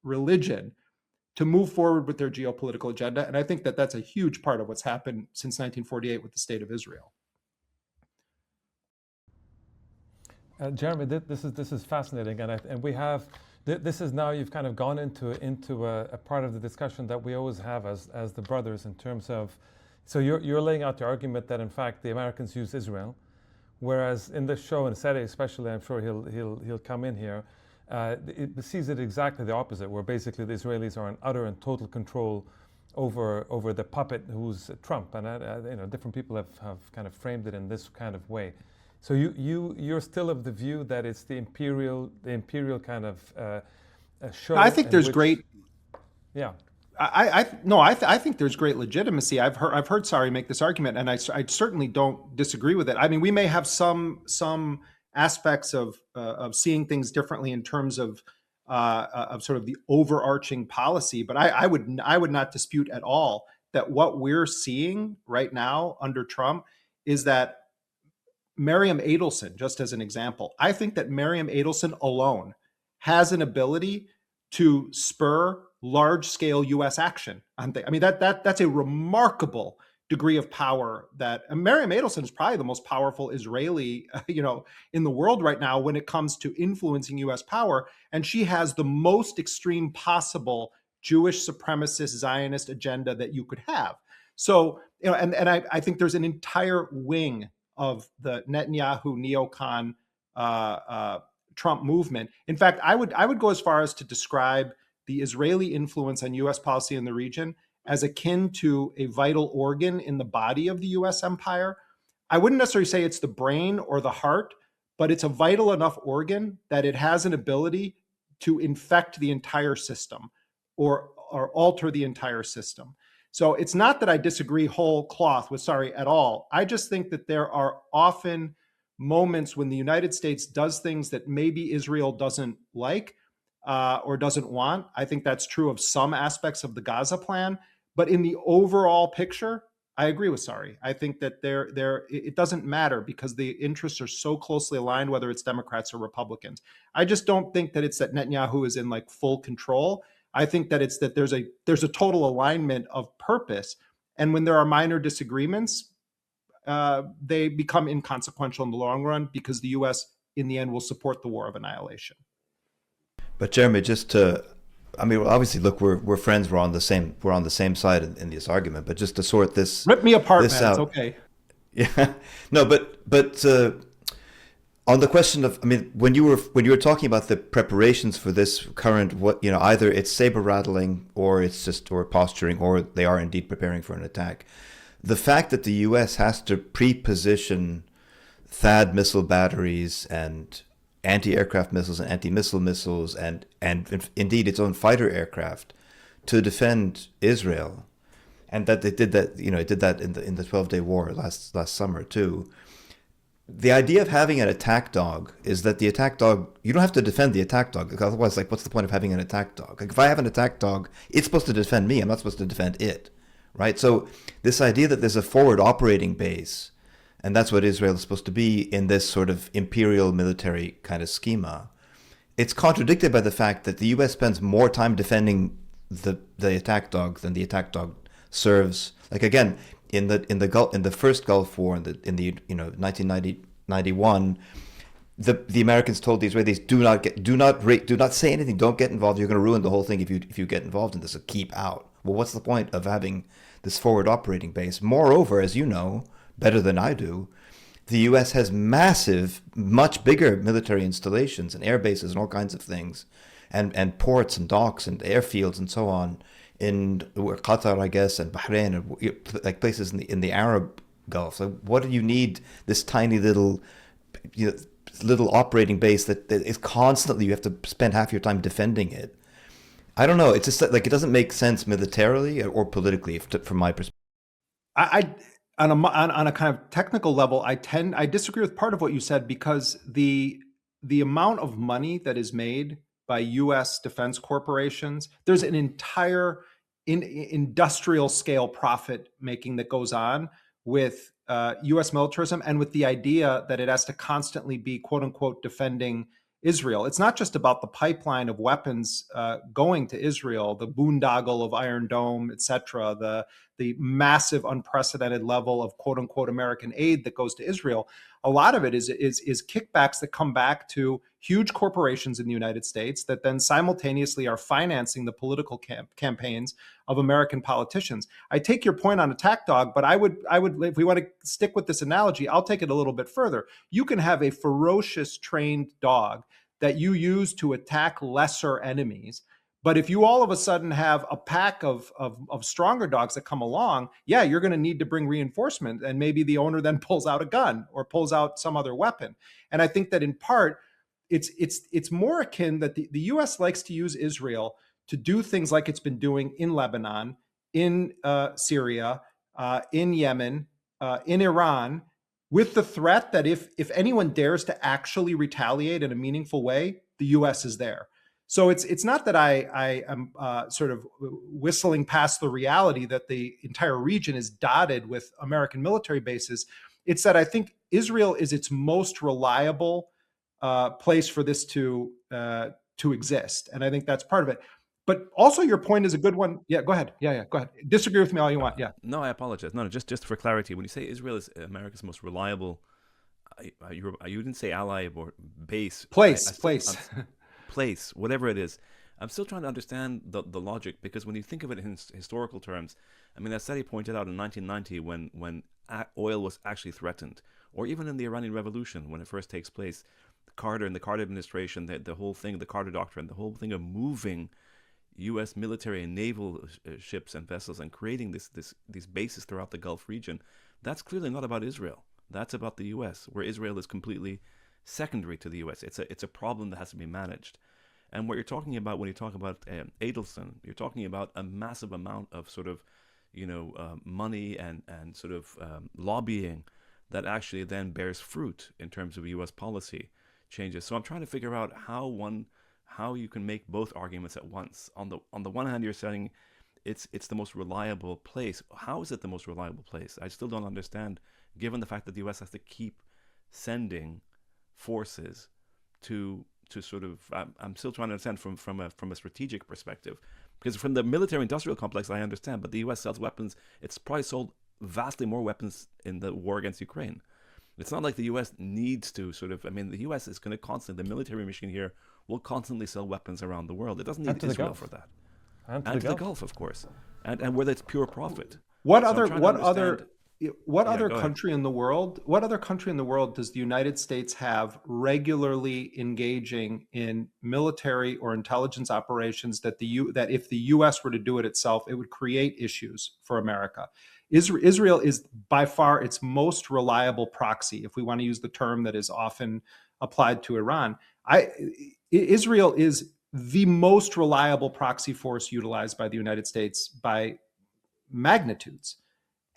religion to move forward with their geopolitical agenda. And I think that that's a huge part of what's happened since 1948 with the state of Israel. Jeremy, this is fascinating, and we have this is now you've kind of gone into a part of the discussion that we always have as the brothers in terms of, so you're laying out the argument that in fact the Americans use Israel, whereas in this show, and Sede especially, I'm sure he'll come in here, it sees it exactly the opposite, where basically the Israelis are in utter and total control over the puppet who's Trump, and different people have kind of framed it in this kind of way. So you're still of the view that it's the imperial kind of show. I think there's great. Yeah. I think there's great legitimacy. I've heard Sari make this argument, and I certainly don't disagree with it. I mean, we may have some aspects of seeing things differently in terms of sort of the overarching policy, but I would not dispute at all that what we're seeing right now under Trump is that Miriam Adelson, just as an example, I think that Miriam Adelson alone has an ability to spur large-scale U.S. action on things. I mean, that's a remarkable degree of power. That Miriam Adelson is probably the most powerful Israeli, in the world right now when it comes to influencing U.S. power, and she has the most extreme possible Jewish supremacist Zionist agenda that you could have. So, and I think there's an entire wing of the Netanyahu neocon Trump movement. In fact, I would go as far as to describe the Israeli influence on U.S. policy in the region as akin to a vital organ in the body of the U.S. empire. I wouldn't necessarily say it's the brain or the heart, but it's a vital enough organ that it has an ability to infect the entire system or alter the entire system. So it's not that I disagree whole cloth with Sari at all. I just think that there are often moments when the United States does things that maybe Israel doesn't like or doesn't want. I think that's true of some aspects of the Gaza plan. But in the overall picture, I agree with Sari. I think that it doesn't matter because the interests are so closely aligned, whether it's Democrats or Republicans. I just don't think that it's that Netanyahu is in like full control. I think that it's that there's a total alignment of purpose. And when there are minor disagreements, they become inconsequential in the long run because the U.S. in the end will support the war of annihilation. But Jeremy, obviously, look, we're friends. We're on the same side in this argument. But just to sort this, rip me apart, this man. out, it's okay. Yeah, no, but on the question of, when you were talking about the preparations for this current, either it's saber rattling or it's just or posturing or they are indeed preparing for an attack. The fact that the U.S. has to pre-position THAAD missile batteries and anti-aircraft missiles and anti-missile missiles and indeed its own fighter aircraft to defend Israel, and that they did that, it did that in the 12-day war last summer too. The idea of having an attack dog is that the attack dog, you don't have to defend the attack dog, because otherwise, what's the point of having an attack dog? Like, if I have an attack dog, it's supposed to defend me. I'm not supposed to defend it, right? So this idea that there's a forward operating base, and that's what Israel is supposed to be in this sort of imperial military kind of schema, it's contradicted by the fact that the U.S. spends more time defending the attack dog than the attack dog serves. Like, again, in the first Gulf War in the 1991, the Americans told the Israelis, do not say anything, don't get involved. You're going to ruin the whole thing if you get involved in this. So keep out. Well, what's the point of having this forward operating base? Moreover, as you know better than I do, the U.S. has massive, much bigger military installations and air bases and all kinds of things, and ports and docks and airfields and so on in Qatar, I guess, and Bahrain, and like places in the Arab Gulf. So what do you need this tiny little operating base that is constantly, you have to spend half your time defending it? I don't know. It's just like it doesn't make sense militarily or politically from my perspective. On a kind of technical level, I disagree with part of what you said, because the amount of money that is made by U.S. defense corporations, there's an entire industrial scale profit making that goes on with U.S. militarism, and with the idea that it has to constantly be, quote unquote, defending Israel. It's not just about the pipeline of weapons going to Israel, the boondoggle of Iron Dome, et cetera, the massive, unprecedented level of, quote unquote, American aid that goes to Israel. A lot of it is kickbacks that come back to huge corporations in the United States that then simultaneously are financing the political campaigns of American politicians. I take your point on attack dog, but I would, if we want to stick with this analogy, I'll take it a little bit further. You can have a ferocious trained dog that you use to attack lesser enemies. But if you all of a sudden have a pack of stronger dogs that come along, yeah, you're going to need to bring reinforcement. And maybe the owner then pulls out a gun or pulls out some other weapon. And I think that in part, it's more akin that the US likes to use Israel to do things like it's been doing in Lebanon, in Syria, in Yemen, in Iran, with the threat that if anyone dares to actually retaliate in a meaningful way, the US is there. So it's not that I am sort of whistling past the reality that the entire region is dotted with American military bases. It's that I think Israel is its most reliable place for this to exist, and I think that's part of it. But also, your point is a good one. Yeah, go ahead. Yeah, go ahead. Disagree with me all you want. Yeah. No, I apologize. No, just for clarity, when you say Israel is America's most reliable, you didn't say ally or base. Place, whatever it is. I'm still trying to understand the logic, because when you think of it in historical terms, I mean, as Sadi pointed out in 1990, when oil was actually threatened, or even in the Iranian Revolution when it first takes place, Carter and the Carter administration, the whole thing, the Carter Doctrine, the whole thing of moving U.S. military and naval ships and vessels and creating these bases throughout the Gulf region, that's clearly not about Israel. That's about the U.S., where Israel is completely secondary to the U.S. It's a problem that has to be managed. And what you're talking about when you talk about Adelson, you're talking about a massive amount of sort of, money and sort of lobbying that actually then bears fruit in terms of U.S. policy changes. So I'm trying to figure out how you can make both arguments at once. On the one hand, you're saying it's the most reliable place. How is it the most reliable place? I still don't understand, given the fact that the U.S. has to keep sending forces to sort of, I'm still trying to understand from a strategic perspective, because from the military industrial complex I understand, but the U.S. sells weapons. It's probably sold vastly more weapons in the war against Ukraine. It's not like the U.S. needs to sort of, I mean, the U.S. is going to constantly, the military machine here will constantly sell weapons around the world. It doesn't need Israel for that. And to the Gulf, of course. And whether it's pure profit. What other country in the world does the United States have regularly engaging in military or intelligence operations that if the U.S. were to do it itself, it would create issues for America? Israel is by far its most reliable proxy, if we want to use the term that is often applied to Iran. Israel is the most reliable proxy force utilized by the United States by magnitudes.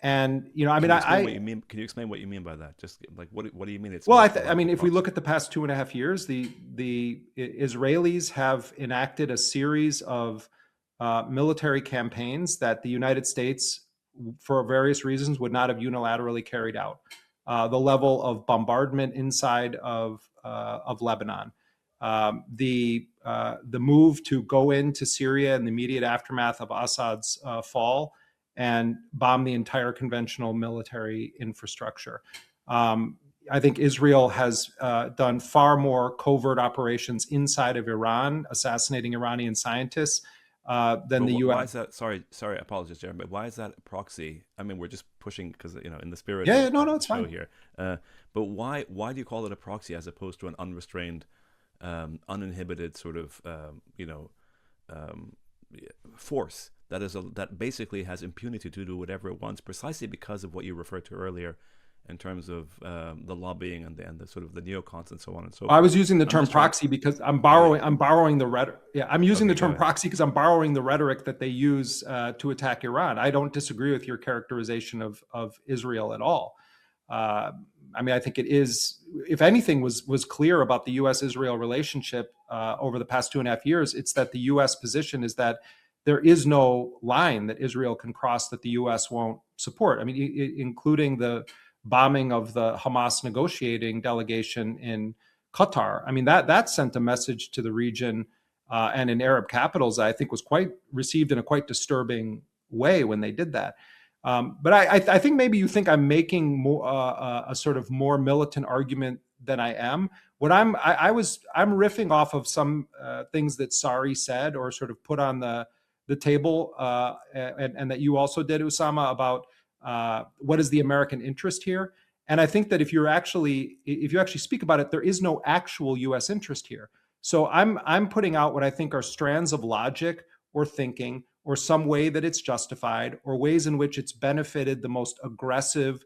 And can you explain what you mean by that? Just like what do you mean? If we look at the past 2.5 years, the Israelis have enacted a series of military campaigns that the United States, for various reasons, would not have unilaterally carried out. The level of bombardment inside of Lebanon, the move to go into Syria in the immediate aftermath of Assad's fall and bomb the entire conventional military infrastructure. I think Israel has done far more covert operations inside of Iran, assassinating Iranian scientists, than the U.S. Why is that? Sorry, apologies, Jeremy. But why is that a proxy? I mean, we're just pushing because in the spirit. It's fine here. But why do you call it a proxy as opposed to an unrestrained, uninhibited sort of force that basically has impunity to do whatever it wants, precisely because of what you referred to earlier in terms of the lobbying and the sort of the neocons and so on and so forth. I was using the term proxy because I'm borrowing the rhetoric. Yeah, I'm using the term proxy because I'm borrowing the rhetoric that they use to attack Iran. I don't disagree with your characterization of Israel at all. I think it is, if anything was clear about the U.S.-Israel relationship over the past 2.5 years, it's that the U.S. position is that there is no line that Israel can cross that the U.S. won't support. I mean, including the bombing of the Hamas negotiating delegation in Qatar. I mean, that sent a message to the region and in Arab capitals that I think was quite received in a quite disturbing way when they did that. But I think maybe you think I'm making more, a sort of more militant argument than I am. What I'm riffing off of some things that Sari said or sort of put on the table, and that you also did, Usama, about what is the American interest here. And I think that if you actually speak about it, there is no actual U.S. interest here. So I'm putting out what I think are strands of logic or thinking or some way that it's justified or ways in which it's benefited the most aggressive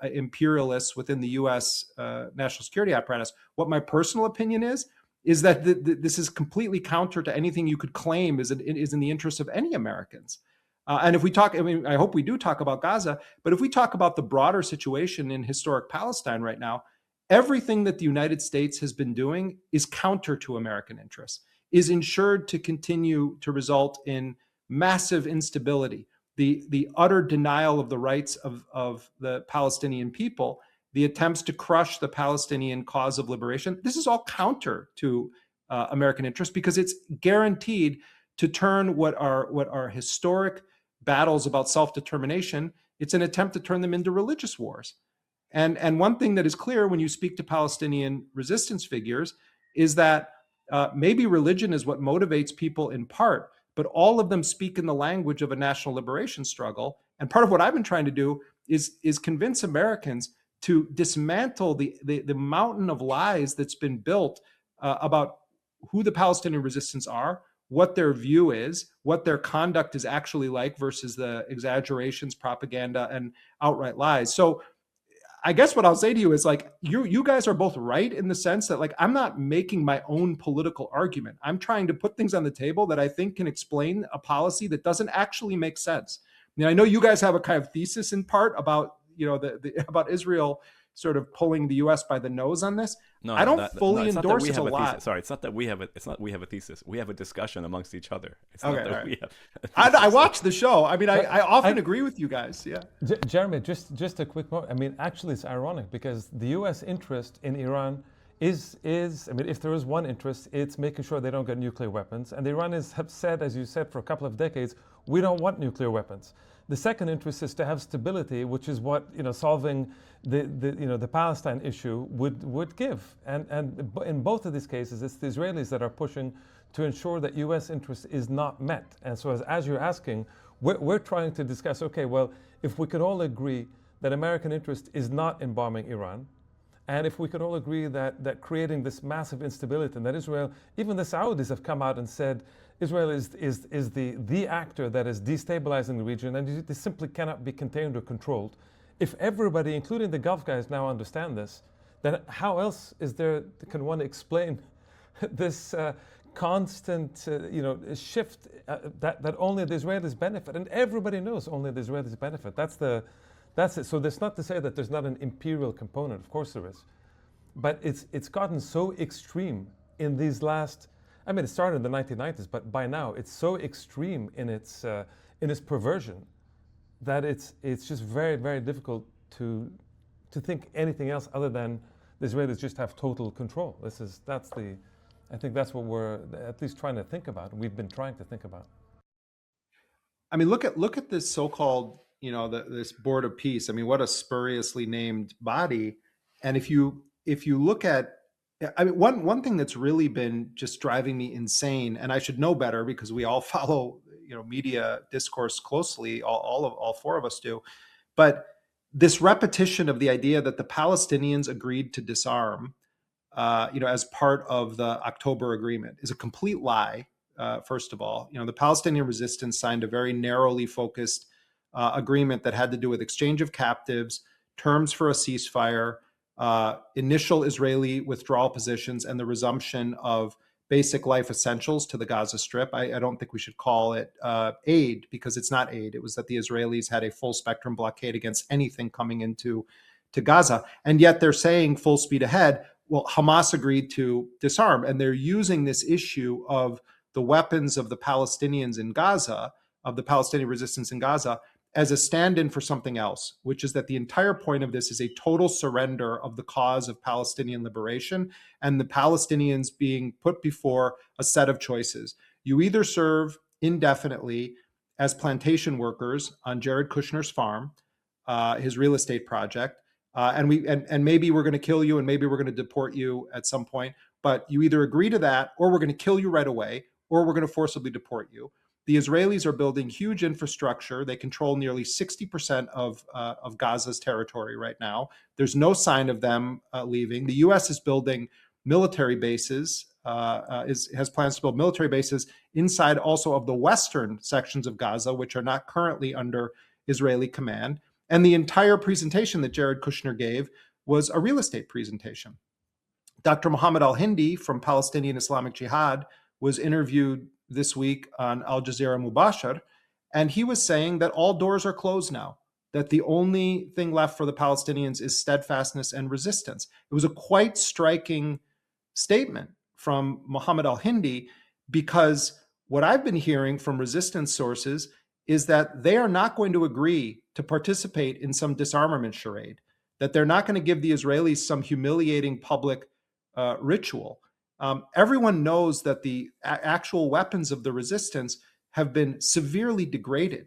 imperialists within the U.S. National security apparatus. What my personal opinion is that this is completely counter to anything you could claim is in the interest of any Americans. And if we talk, I mean, I hope we do talk about Gaza, but if we talk about the broader situation in historic Palestine right now, everything that the United States has been doing is counter to American interests, is ensured to continue to result in massive instability, the utter denial of the rights of the Palestinian people, the attempts to crush the Palestinian cause of liberation. This is all counter to American interests because it's guaranteed to turn what are historic battles about self-determination, it's an attempt to turn them into religious wars. And one thing that is clear when you speak to Palestinian resistance figures is that maybe religion is what motivates people in part, but all of them speak in the language of a national liberation struggle. And part of what I've been trying to do is convince Americans to dismantle the mountain of lies that's been built about who the Palestinian resistance are, what their view is, what their conduct is actually like versus the exaggerations, propaganda, and outright lies. So I guess what I'll say to you is like, you guys are both right in the sense that like, I'm not making my own political argument. I'm trying to put things on the table that I think can explain a policy that doesn't actually make sense. I know you guys have a kind of thesis in part about, about Israel sort of pulling the U.S. by the nose on this. No, I don't fully endorse it a lot. Sorry, it's not that we have a thesis. We have a discussion amongst each other. It's okay, not that right. we have I watch the show. I mean, I often agree with you guys. Yeah. Jeremy, just a quick moment. I mean, actually, it's ironic because the U.S. interest in Iran is I mean, if there is one interest, it's making sure they don't get nuclear weapons. And the Iranians have said, as you said, for a couple of decades, we don't want nuclear weapons. The second interest is to have stability, which is what solving the Palestine issue would give. And in both of these cases, it's the Israelis that are pushing to ensure that U.S. interest is not met. And so, as you're asking, we're trying to discuss. Okay, well, if we could all agree that American interest is not in bombing Iran, and if we could all agree that creating this massive instability, and that Israel, even the Saudis have come out and said, Israel is the actor that is destabilizing the region, and they simply cannot be contained or controlled. If everybody, including the Gulf guys, now understand this, then how else can one explain this constant shift that only the Israelis benefit, and everybody knows only the Israelis benefit. That's it. So that's not to say that there's not an imperial component. Of course there is, but it's gotten so extreme in these last. I mean, it started in the 1990s, but by now it's so extreme in its perversion that it's just very, very difficult to think anything else other than the Israelis just have total control. I think that's what we're at least trying to think about. We've been trying to think about. I mean, look at this so-called, this Board of Peace. I mean, what a spuriously named body. And if you look at, I mean, one thing that's really been just driving me insane, and I should know better because we all follow, media discourse closely. All four of us do, but this repetition of the idea that the Palestinians agreed to disarm, as part of the October agreement is a complete lie. First of all, the Palestinian resistance signed a very narrowly focused agreement that had to do with exchange of captives, terms for a ceasefire, initial Israeli withdrawal positions, and the resumption of basic life essentials to the Gaza Strip. I don't think we should call it aid because it's not aid. It was that the Israelis had a full spectrum blockade against anything coming into Gaza. And yet they're saying full speed ahead. Well, Hamas agreed to disarm, and they're using this issue of the weapons of the Palestinians in Gaza, of the Palestinian resistance in Gaza, as a stand-in for something else, which is that the entire point of this is a total surrender of the cause of Palestinian liberation and the Palestinians being put before a set of choices. You either serve indefinitely as plantation workers on Jared Kushner's farm, his real estate project, and maybe we're going to kill you and maybe we're going to deport you at some point, but you either agree to that or we're going to kill you right away or we're going to forcibly deport you. The Israelis are building huge infrastructure. They control nearly 60% of Gaza's territory right now. There's no sign of them leaving. The U.S. is building military bases, has plans to build military bases inside also of the western sections of Gaza, which are not currently under Israeli command. And the entire presentation that Jared Kushner gave was a real estate presentation. Dr. Mohammed al-Hindi from Palestinian Islamic Jihad was interviewed this week on Al Jazeera Mubashir, and he was saying that all doors are closed now, that the only thing left for the Palestinians is steadfastness and resistance. It was a quite striking statement from Mohammed al-Hindi, because what I've been hearing from resistance sources is that they are not going to agree to participate in some disarmament charade, that they're not going to give the Israelis some humiliating public ritual. Everyone knows that the actual weapons of the resistance have been severely degraded.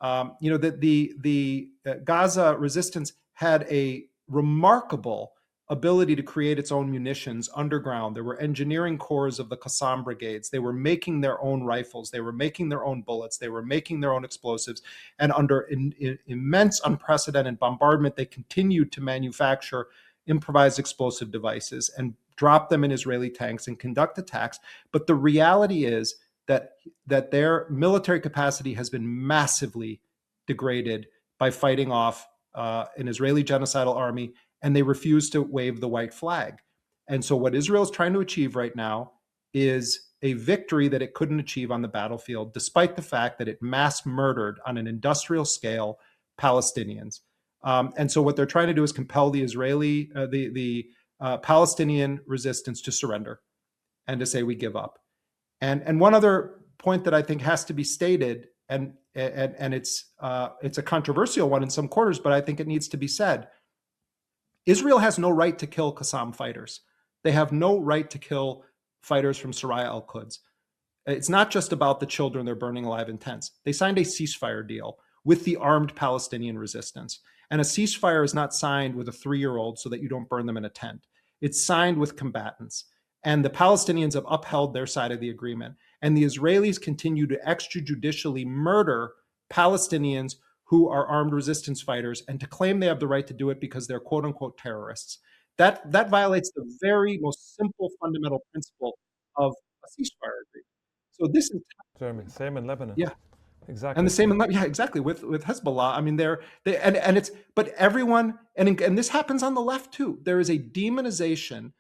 That the Gaza resistance had a remarkable ability to create its own munitions underground. There were engineering corps of the Qassam brigades. They were making their own rifles. They were making their own bullets. They were making their own explosives. And under immense, unprecedented bombardment, they continued to manufacture improvised explosive devices and drop them in Israeli tanks and conduct attacks. But the reality is that their military capacity has been massively degraded by fighting off an Israeli genocidal army, and they refuse to wave the white flag. And so what Israel is trying to achieve right now is a victory that it couldn't achieve on the battlefield, despite the fact that it mass murdered on an industrial scale Palestinians. And so what they're trying to do is compel the Israeli, the Palestinian resistance to surrender and to say we give up. And one other point that I think has to be stated, and it's a controversial one in some quarters, but I think it needs to be said. Israel has no right to kill Qassam fighters. They have no right to kill fighters from Saraya al-Quds. It's not just about the children they're burning alive in tents. They signed a ceasefire deal with the armed Palestinian resistance. And a ceasefire is not signed with a 3-year-old so that you don't burn them in a tent. It's signed with combatants. And the Palestinians have upheld their side of the agreement. And the Israelis continue to extrajudicially murder Palestinians who are armed resistance fighters, and to claim they have the right to do it because they're quote unquote terrorists. That violates the very most simple fundamental principle of a ceasefire agreement. So this is Jeremy, same in Lebanon. Yeah. Exactly. And the same in Lebanon. Yeah, exactly. With Hezbollah. I mean, but everyone, and this happens on the left too. There is a demonization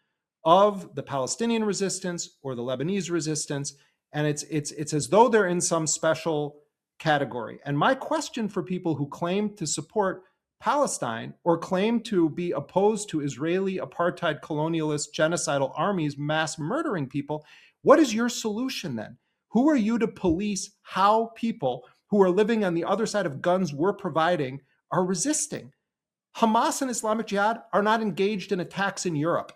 of the Palestinian resistance or the Lebanese resistance, and it's as though they're in some special category. And my question for people who claim to support Palestine or claim to be opposed to Israeli apartheid colonialist genocidal armies mass murdering people, what is your solution then? Who are you to police how people who are living on the other side of guns we're providing are resisting? Hamas and Islamic Jihad are not engaged in attacks in Europe.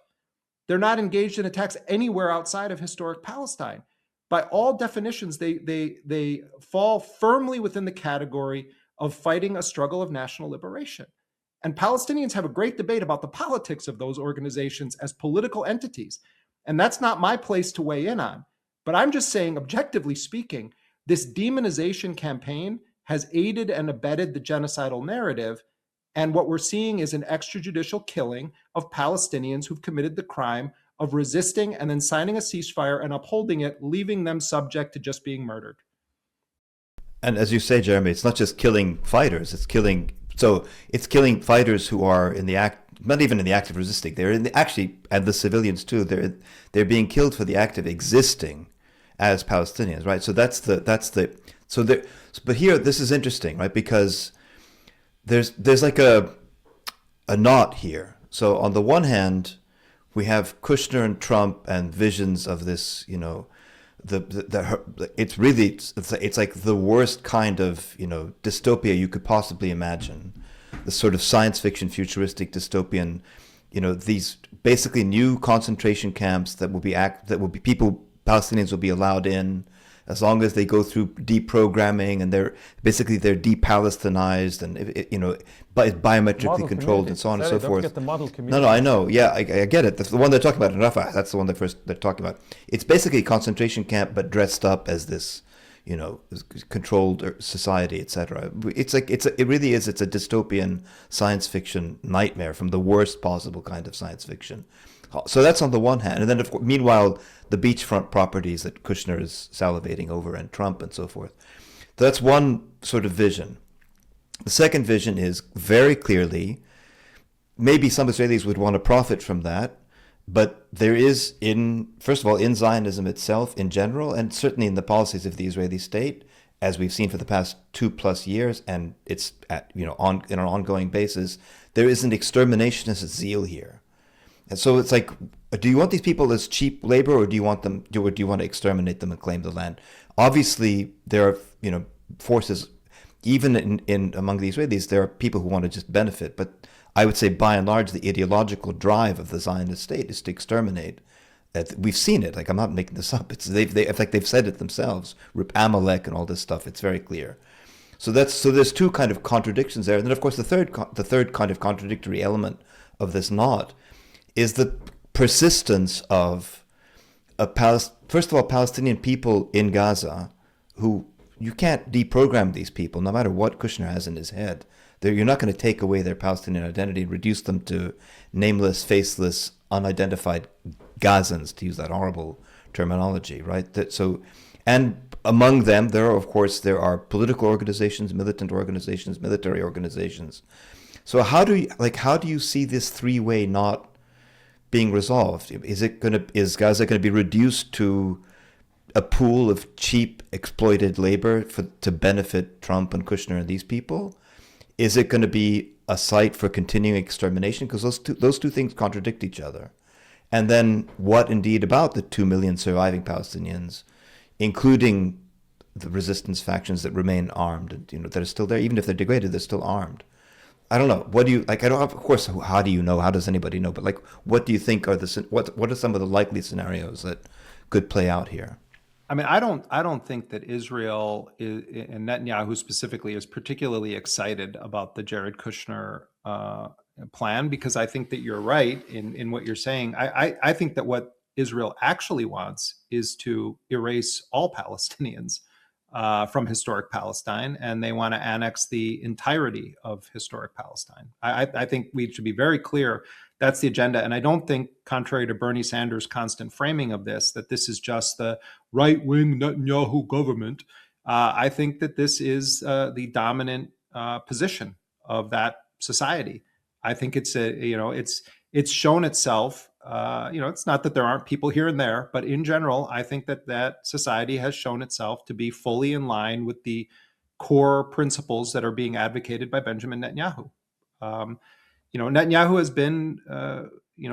They're not engaged in attacks anywhere outside of historic Palestine. By all definitions, they fall firmly within the category of fighting a struggle of national liberation. And Palestinians have a great debate about the politics of those organizations as political entities. And that's not my place to weigh in on. But I'm just saying, objectively speaking, this demonization campaign has aided and abetted the genocidal narrative. And what we're seeing is an extrajudicial killing of Palestinians who've committed the crime of resisting and then signing a ceasefire and upholding it, leaving them subject to just being murdered. And as you say, Jeremy, it's not just killing fighters, it's killing fighters who are in the act, not even in the act of resisting. They're in and the civilians too, they're being killed for the act of existing as Palestinians, right? So but here, this is interesting, right? Because there's like a knot here. So on the one hand, we have Kushner and Trump and visions of this, it's really it's like the worst kind of dystopia you could possibly imagine. The sort of science fiction futuristic dystopian, these basically new concentration camps that will be people, Palestinians will be allowed in as long as they go through deprogramming, and they're de-Palestinized, and biometrically Model controlled community. and so on and Sorry, so don't forth. forget the model community. No, I know. Yeah, I get it. The one they're talking about in Rafah, that's the one they're talking about. It's basically a concentration camp, but dressed up as this, controlled society, etc. It's a dystopian science fiction nightmare from the worst possible kind of science fiction. So that's on the one hand, and then of course, meanwhile, the beachfront properties that Kushner is salivating over, and Trump and so forth. That's one sort of vision. The second vision is very clearly, maybe some Israelis would want to profit from that, but there is, first of all, in Zionism itself in general, and certainly in the policies of the Israeli state, as we've seen for the past 2+ years, and it's in an ongoing basis, there is an exterminationist zeal here. And so it's like, do you want these people as cheap labor, or do you want to exterminate them and claim the land? Obviously, there are forces, even in among the Israelis, there are people who want to just benefit. But I would say, by and large, the ideological drive of the Zionist state is to exterminate. We've seen it. Like, I'm not making this up. They've said it themselves. Rip Amalek and all this stuff. It's very clear. So there's two kind of contradictions there. And then of course the third kind of contradictory element of this knot is the persistence of first of all, Palestinian people in Gaza, who you can't deprogram these people, no matter what Kushner has in his head. You're not going to take away their Palestinian identity and reduce them to nameless, faceless, unidentified Gazans, to use that horrible terminology, right? And among them, there are political organizations, militant organizations, military organizations. So how do you see this three-way knot being resolved? Is Gaza going to be reduced to a pool of cheap, exploited labor to benefit Trump and Kushner and these people? Is it going to be a site for continuing extermination? Because those two things contradict each other. And then what indeed about the 2 million surviving Palestinians, including the resistance factions that remain armed, and that are still there, even if they're degraded, they're still armed. I don't know. What do you like? I don't. Of course, how do you know? How does anybody know? But like, what do you think are what are some of the likely scenarios that could play out here? I mean, I don't think that Israel and Netanyahu specifically is particularly excited about the Jared Kushner plan, because I think that you're right in what you're saying. I think that what Israel actually wants is to erase all Palestinians from historic Palestine, and they want to annex the entirety of historic Palestine. I think we should be very clear that's the agenda. And I don't think, contrary to Bernie Sanders' constant framing of this, that this is just the right-wing Netanyahu government. I think that this is the dominant position of that society. I think it's shown itself. It's not that there aren't people here and there, but in general, I think that society has shown itself to be fully in line with the core principles that are being advocated by Benjamin Netanyahu. Netanyahu has been,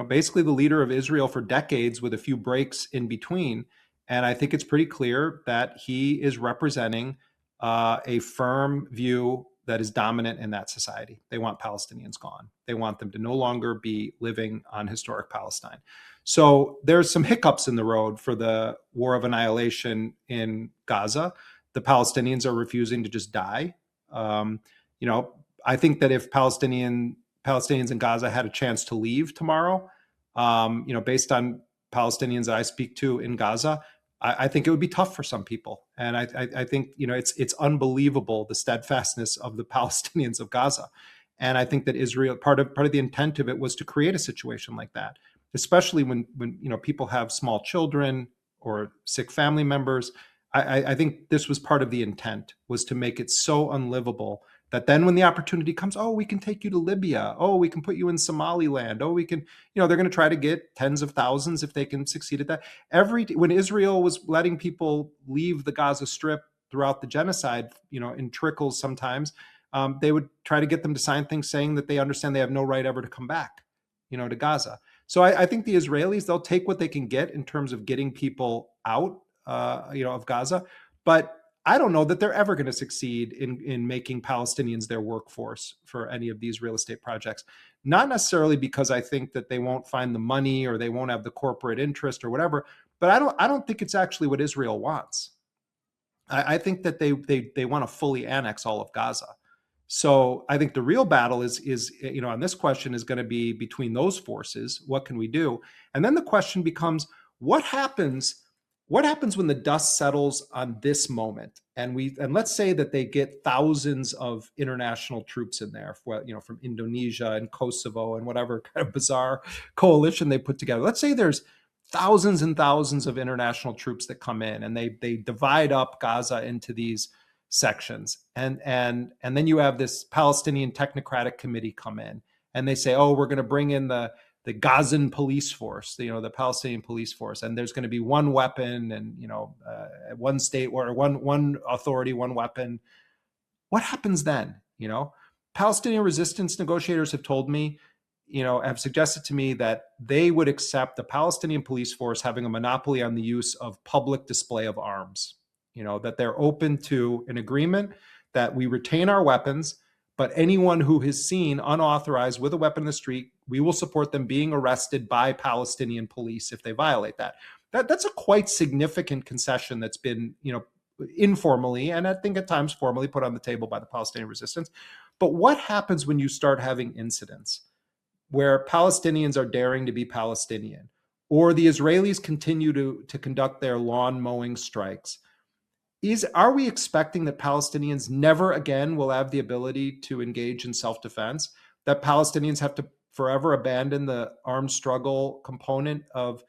basically the leader of Israel for decades, with a few breaks in between. And I think it's pretty clear that he is representing a firm view that is dominant in that society. They want Palestinians gone. They want them to no longer be living on historic Palestine. So there's some hiccups in the road for the war of annihilation in Gaza. The Palestinians are refusing to just die. I think that if Palestinians in Gaza had a chance to leave tomorrow, based on Palestinians that I speak to in Gaza, I think it would be tough for some people. And I think, it's unbelievable, the steadfastness of the Palestinians of Gaza. And I think that Israel, part of the intent of it was to create a situation like that, especially when people have small children or sick family members. I think this was part of the intent, was to make it so unlivable that then when the opportunity comes, we can take you to Libya. We can put you in Somaliland. We can, they're going to try to get tens of thousands if they can succeed at that. When Israel was letting people leave the Gaza Strip throughout the genocide, in trickles sometimes, they would try to get them to sign things saying that they understand they have no right ever to come back, to Gaza. So I think the Israelis, they'll take what they can get in terms of getting people out of Gaza. But I don't know that they're ever going to succeed in making Palestinians their workforce for any of these real estate projects. Not necessarily because I think that they won't find the money or they won't have the corporate interest or whatever, but I don't think it's actually what Israel wants. I think that they want to fully annex all of Gaza. So I think the real battle is on this question is going to be between those forces. What can we do? And then the question becomes, what happens when the dust settles on this moment? And let's say that they get thousands of international troops in there, from Indonesia and Kosovo and whatever kind of bizarre coalition they put together. Let's say there's thousands and thousands of international troops that come in, and they divide up Gaza into these sections, and then you have this Palestinian technocratic committee come in, and they say, oh, we're going to bring in the Gazan police force, the Palestinian police force, and there's going to be one weapon, and one state or one authority, one weapon. What happens then? Palestinian resistance negotiators have told me, have suggested to me that they would accept the Palestinian police force having a monopoly on the use of public display of arms. That they're open to an agreement that we retain our weapons, but anyone who is seen unauthorized with a weapon in the street, we will support them being arrested by Palestinian police if they violate that. That's a quite significant concession that's been, informally, and I think at times formally, put on the table by the Palestinian resistance. But what happens when you start having incidents where Palestinians are daring to be Palestinian, or the Israelis continue to conduct their lawn mowing strikes? Are we expecting that Palestinians never again will have the ability to engage in self-defense, that Palestinians have to forever abandon the armed struggle component of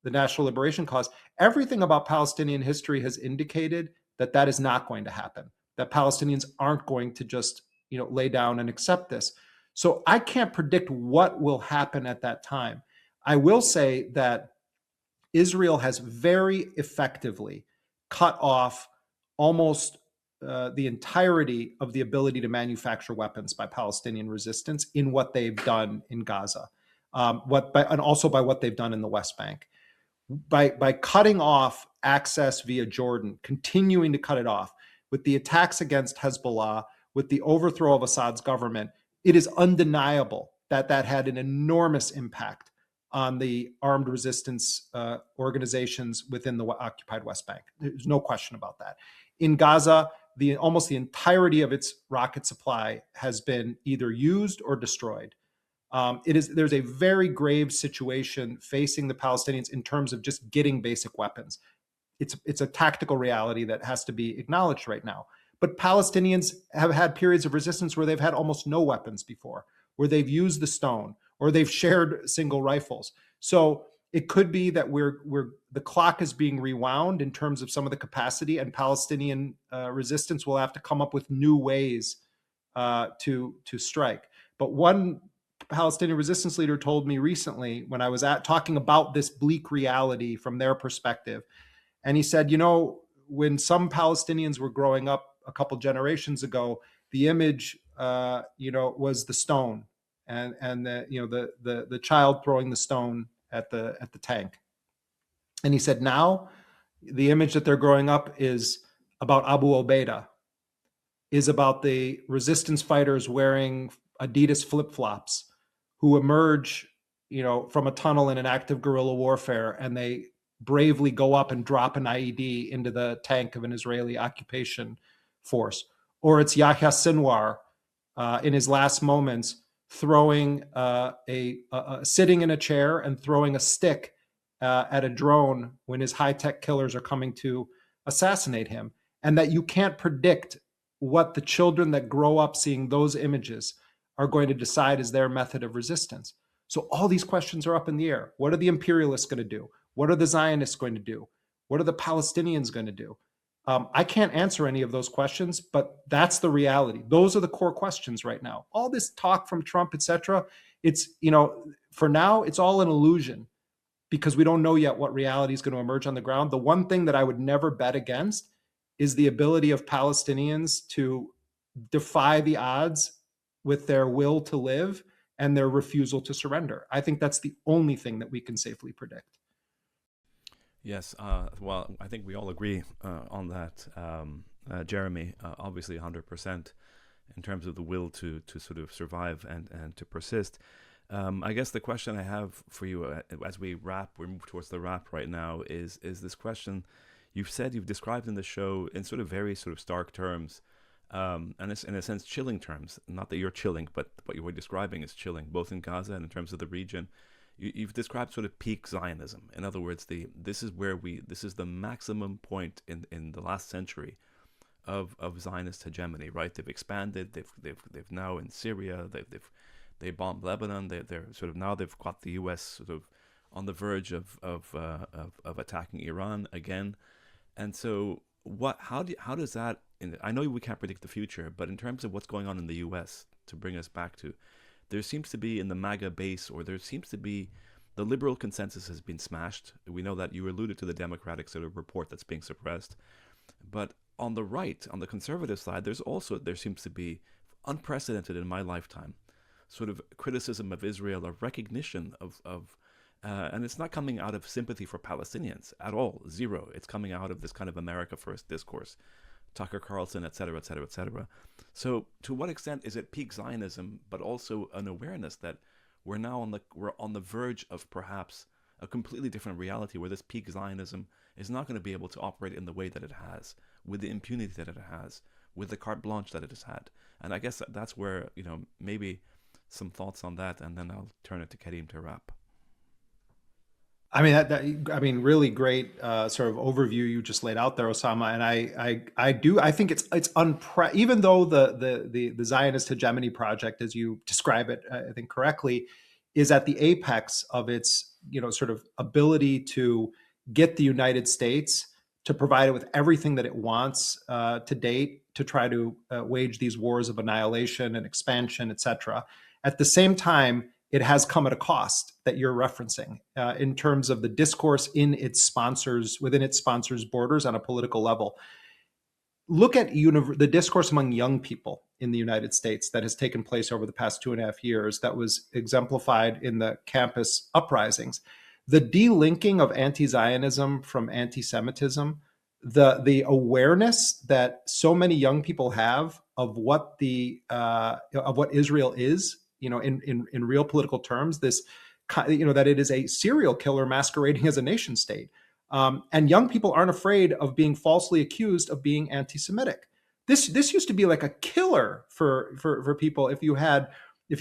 the national liberation cause? Everything about Palestinian history has indicated that that is not going to happen, that Palestinians aren't going to just lay down and accept this. So I can't predict what will happen at that time. I will say that Israel has very effectively cut off almost the entirety of the ability to manufacture weapons by Palestinian resistance in what they've done in Gaza, and also by what they've done in the West Bank. By cutting off access via Jordan, continuing to cut it off, with the attacks against Hezbollah, with the overthrow of Assad's government, it is undeniable that had an enormous impact on the armed resistance organizations within the occupied West Bank. There's no question about that. In Gaza, almost the entirety of its rocket supply has been either used or destroyed. There's a very grave situation facing the Palestinians in terms of just getting basic weapons. It's a tactical reality that has to be acknowledged right now. But Palestinians have had periods of resistance where they've had almost no weapons before, where they've used the stone, or they've shared single rifles. So it could be that the clock is being rewound in terms of some of the capacity, and Palestinian resistance will have to come up with new ways to strike. But one Palestinian resistance leader told me recently, when I was talking about this bleak reality from their perspective, and he said, when some Palestinians were growing up a couple generations ago, the image, was the stone, and the child throwing the stone at the tank. And he said, now the image that they're growing up is about Abu Ubaidah, is about the resistance fighters wearing Adidas flip-flops who emerge, from a tunnel in an active guerrilla warfare, and they bravely go up and drop an IED into the tank of an Israeli occupation force. Or it's Yahya Sinwar in his last moments throwing sitting in a chair and throwing a stick at a drone when his high-tech killers are coming to assassinate him. And that you can't predict what the children that grow up seeing those images are going to decide is their method of resistance. So all these questions are up in the air. What are the imperialists going to do? What are the Zionists going to do? What are the Palestinians going to do? I can't answer any of those questions, but that's the reality. Those are the core questions right now. All this talk from Trump, etc., it's, for now, it's all an illusion because we don't know yet what reality is going to emerge on the ground. The one thing that I would never bet against is the ability of Palestinians to defy the odds with their will to live and their refusal to surrender. I think that's the only thing that we can safely predict. Yes, well, I think we all agree on that, Jeremy. Obviously, 100% in terms of the will to sort of survive and to persist. I guess the question I have for you as we move towards the wrap right now, is this question. You've described in the show in sort of very sort of stark terms, and it's in a sense chilling terms. Not that you're chilling, but what you were describing is chilling, both in Gaza and in terms of the region. You've described sort of peak Zionism. In other words, this is the maximum point in the last century of Zionist hegemony. Right? They've expanded. They've now in Syria. They bombed Lebanon. They're sort of now they've got the U.S. sort of on the verge of attacking Iran again. And so how does that? I know we can't predict the future, but in terms of what's going on in the U.S., to bring us back to, there seems to be in the MAGA base, or there seems to be, the liberal consensus has been smashed. We know that. You alluded to the Democratic sort of report that's being suppressed. But on the right, on the conservative side, there seems to be, unprecedented in my lifetime, sort of criticism of Israel, a recognition of and it's not coming out of sympathy for Palestinians at all, zero. It's coming out of this kind of America First discourse, Tucker Carlson, et cetera, et cetera, et cetera. So to what extent is it peak Zionism, but also an awareness that we're on the verge of perhaps a completely different reality, where this peak Zionism is not going to be able to operate in the way that it has, with the impunity that it has, with the carte blanche that it has had. And I guess that's where, maybe some thoughts on that, and then I'll turn it to Karim to wrap. I mean, really great sort of overview you just laid out there, Osama. And I think it's even though the Zionist hegemony project, as you describe it, I think correctly, is at the apex of its sort of ability to get the United States to provide it with everything that it wants to date, to try to wage these wars of annihilation and expansion, et cetera. At the same time, it has come at a cost that you're referencing in terms of the discourse within its sponsors' borders on a political level. Look at the discourse among young people in the United States that has taken place over the past 2.5 years, that was exemplified in the campus uprisings. The delinking of anti-Zionism from anti-Semitism, the awareness that so many young people have of what Israel is, in real political terms, that it is a serial killer masquerading as a nation state. And young people aren't afraid of being falsely accused of being anti-Semitic. This used to be like a killer for people if you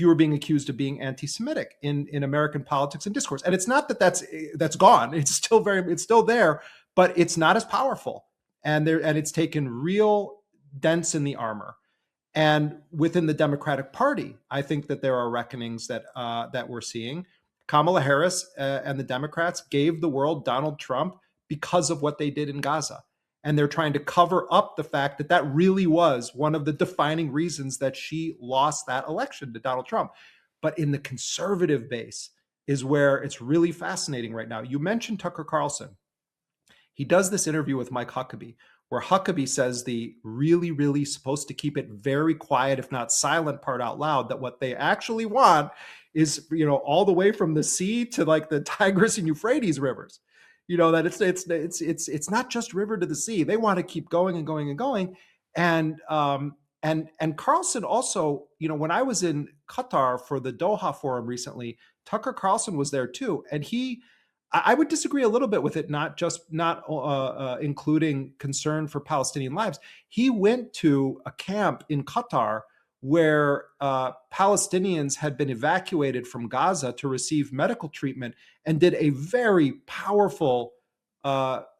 were being accused of being anti-Semitic in American politics and discourse. And it's not that's gone. It's still there, but it's not as powerful. And it's taken real dents in the armor. And within the Democratic Party, I think that there are reckonings that we're seeing. Kamala Harris and the Democrats gave the world Donald Trump because of what they did in Gaza. And they're trying to cover up the fact that really was one of the defining reasons that she lost that election to Donald Trump. But in the conservative base is where it's really fascinating right now. You mentioned Tucker Carlson. He does this interview with Mike Huckabee, where Huckabee says the really, really supposed to keep it very quiet, if not silent part out loud, that what they actually want is, all the way from the sea to like the Tigris and Euphrates rivers, that it's not just river to the sea. They want to keep going and going and going. And Carlson also, when I was in Qatar for the Doha Forum recently, Tucker Carlson was there too. And I would disagree a little bit with it, not including concern for Palestinian lives. He went to a camp in Qatar where Palestinians had been evacuated from Gaza to receive medical treatment, and did a very powerful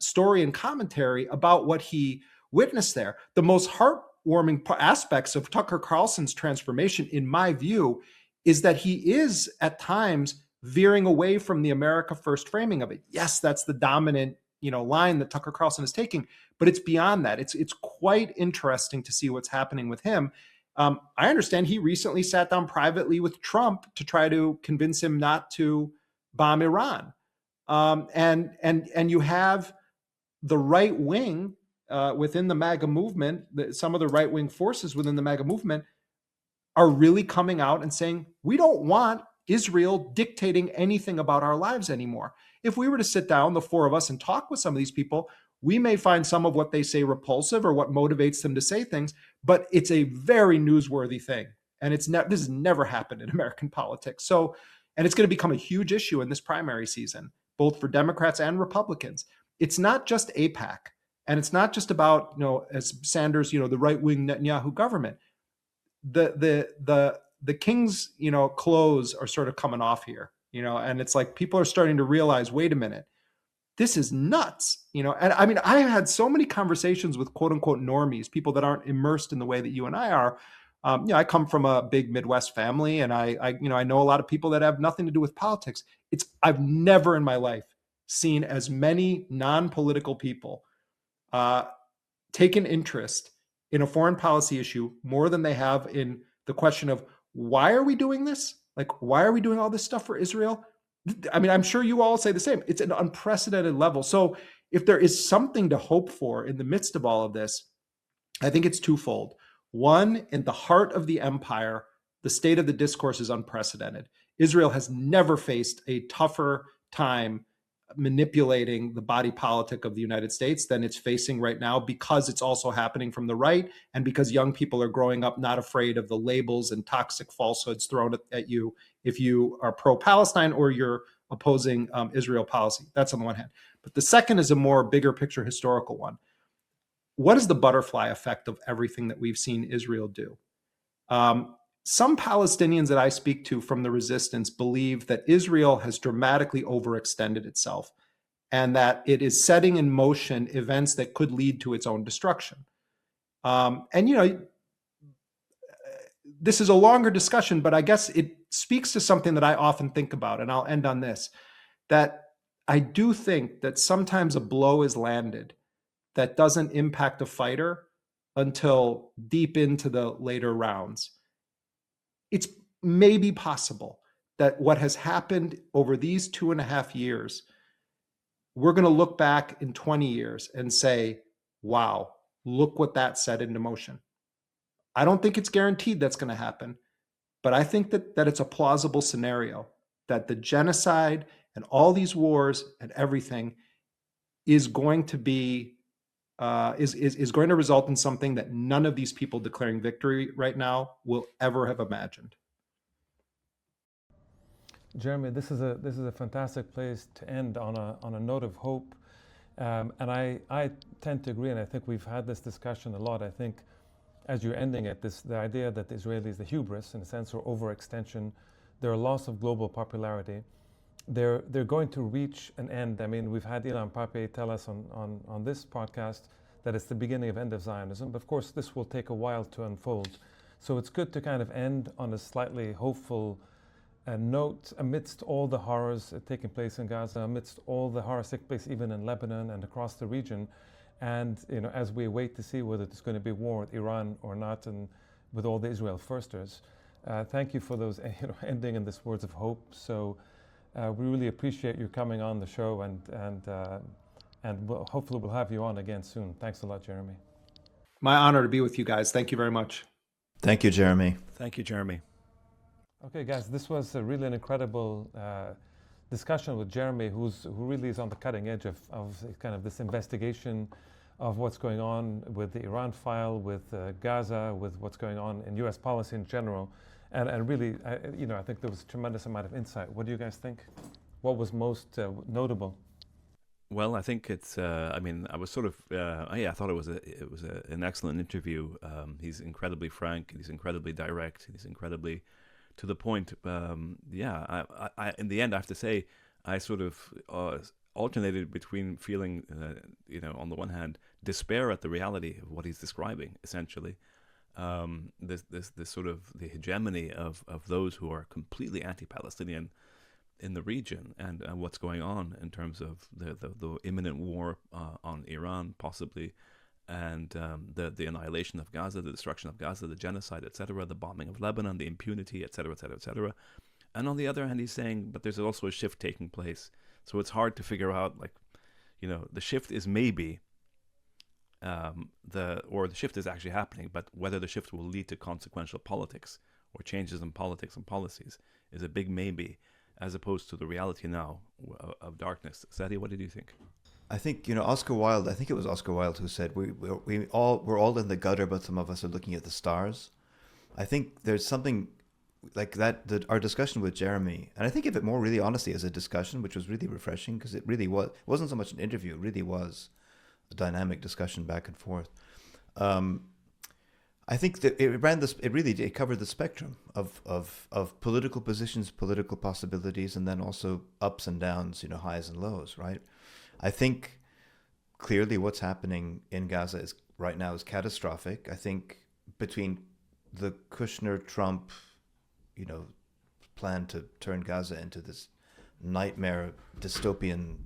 story and commentary about what he witnessed there. The most heartwarming aspects of Tucker Carlson's transformation, in my view, is that he is at times veering away from the America First framing of it. Yes, that's the dominant, line that Tucker Carlson is taking, but it's beyond that. It's quite interesting to see what's happening with him. I understand he recently sat down privately with Trump to try to convince him not to bomb Iran. And you have the right wing within the MAGA movement, some of the right wing forces within the MAGA movement are really coming out and saying, we don't want Israel dictating anything about our lives anymore. If we were to sit down, the four of us, and talk with some of these people, we may find some of what they say repulsive or what motivates them to say things, but it's a very newsworthy thing. And this has never happened in American politics. So, and it's going to become a huge issue in this primary season, both for Democrats and Republicans. It's not just AIPAC, and it's not just about, as Sanders, the right-wing Netanyahu government. The king's, clothes are sort of coming off here, and it's like people are starting to realize, wait a minute, this is nuts, And I mean, I had so many conversations with quote unquote normies, people that aren't immersed in the way that you and I are. I come from a big Midwest family, and I know a lot of people that have nothing to do with politics. I've never in my life seen as many non-political people take an interest in a foreign policy issue more than they have in the question of, why are we doing this? Like, why are we doing all this stuff for Israel? I mean, I'm sure you all say the same. It's an unprecedented level. So if there is something to hope for in the midst of all of this, I think it's twofold. One, in the heart of the empire, the state of the discourse is unprecedented. Israel has never faced a tougher time manipulating the body politic of the United States than it's facing right now, because it's also happening from the right, and because young people are growing up not afraid of the labels and toxic falsehoods thrown at you if you are pro-Palestine or you're opposing Israel policy. That's on the one hand. But the second is a more bigger picture historical one. What is the butterfly effect of everything that we've seen Israel do? Some Palestinians that I speak to from the resistance believe that Israel has dramatically overextended itself, and that it is setting in motion events that could lead to its own destruction. This is a longer discussion, but I guess it speaks to something that I often think about, and I'll end on this, that I do think that sometimes a blow is landed that doesn't impact a fighter until deep into the later rounds. It's maybe possible that what has happened over these 2.5 years, we're going to look back in 20 years and say, wow, look what that set into motion. I don't think it's guaranteed that's going to happen, but I think that it's a plausible scenario that the genocide and all these wars and everything is going to be is going to result in something that none of these people declaring victory right now will ever have imagined. Jeremy, this is a fantastic place to end on a note of hope, and I tend to agree, and I think we've had this discussion a lot. I think as you're ending it, the idea that the Israelis, the hubris in a sense, or overextension, their loss of global popularity, they're going to reach an end. I mean, we've had Ilan Pappé tell us on this podcast that it's the beginning of end of Zionism. But of course, this will take a while to unfold. So it's good to kind of end on a slightly hopeful note amidst all the horrors taking place in Gaza, amidst all the horrors taking place even in Lebanon and across the region. And as we wait to see whether there's going to be war with Iran or not, and with all the Israel firsters, thank you for those ending in this words of hope. So. We really appreciate you coming on the show, and hopefully we'll have you on again soon. Thanks a lot, Jeremy. My honor to be with you guys. Thank you very much. Thank you, Jeremy. Thank you, Jeremy. Okay, guys, this was really an incredible discussion with Jeremy, who really is on the cutting edge of kind of this investigation of what's going on with the Iran file, with Gaza, with what's going on in U.S. policy in general. And really, I think there was a tremendous amount of insight. What do you guys think? What was most notable? Well, I think it's. I was sort of. I thought it was an excellent interview. He's incredibly frank. He's incredibly direct. He's incredibly to the point. I in the end, I have to say, I sort of alternated between feeling, on the one hand, despair at the reality of what he's describing, essentially. This sort of the hegemony of those who are completely anti-Palestinian in the region, and what's going on in terms of the imminent war on Iran, possibly, and the annihilation of Gaza, the destruction of Gaza, the genocide, etc., the bombing of Lebanon, the impunity, etc., etc., etc. And on the other hand, he's saying, but there's also a shift taking place. So it's hard to figure out, the shift is maybe. The shift is actually happening, but whether the shift will lead to consequential politics or changes in politics and policies is a big maybe, as opposed to the reality now of darkness. Sadi, what did you think? I think, Oscar Wilde, I think it was Oscar Wilde who said, we're all in the gutter, but some of us are looking at the stars. I think there's something like that our discussion with Jeremy, and I think of it more really honestly as a discussion, which was really refreshing, because it wasn't so much an interview, it really was a dynamic discussion back and forth. I think that it covered the spectrum of political positions, political possibilities, and then also ups and downs, highs and lows, right? I think clearly what's happening in Gaza right now is catastrophic. I think between the Kushner-Trump, plan to turn Gaza into this nightmare dystopian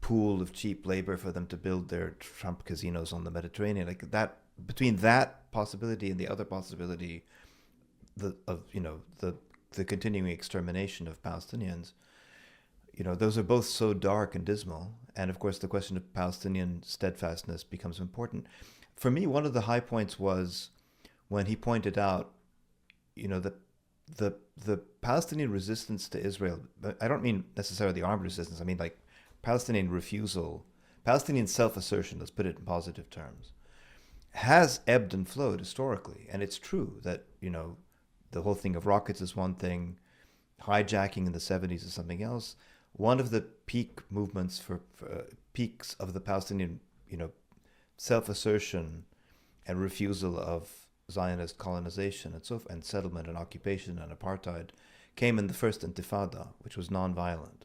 pool of cheap labor for them to build their Trump casinos on the Mediterranean, like that, between that possibility and the other possibility of the continuing extermination of Palestinians, those are both so dark and dismal. And of course, the question of Palestinian steadfastness becomes important. For me, one of the high points was when he pointed out, the Palestinian resistance to Israel. I don't mean necessarily armed resistance. I mean like Palestinian refusal, Palestinian self-assertion, let's put it in positive terms, has ebbed and flowed historically. And it's true that, the whole thing of rockets is one thing, hijacking in the 70s is something else. One of the peak movements for peaks of the Palestinian, self-assertion and refusal of Zionist colonization and settlement and occupation and apartheid came in the first Intifada, which was nonviolent.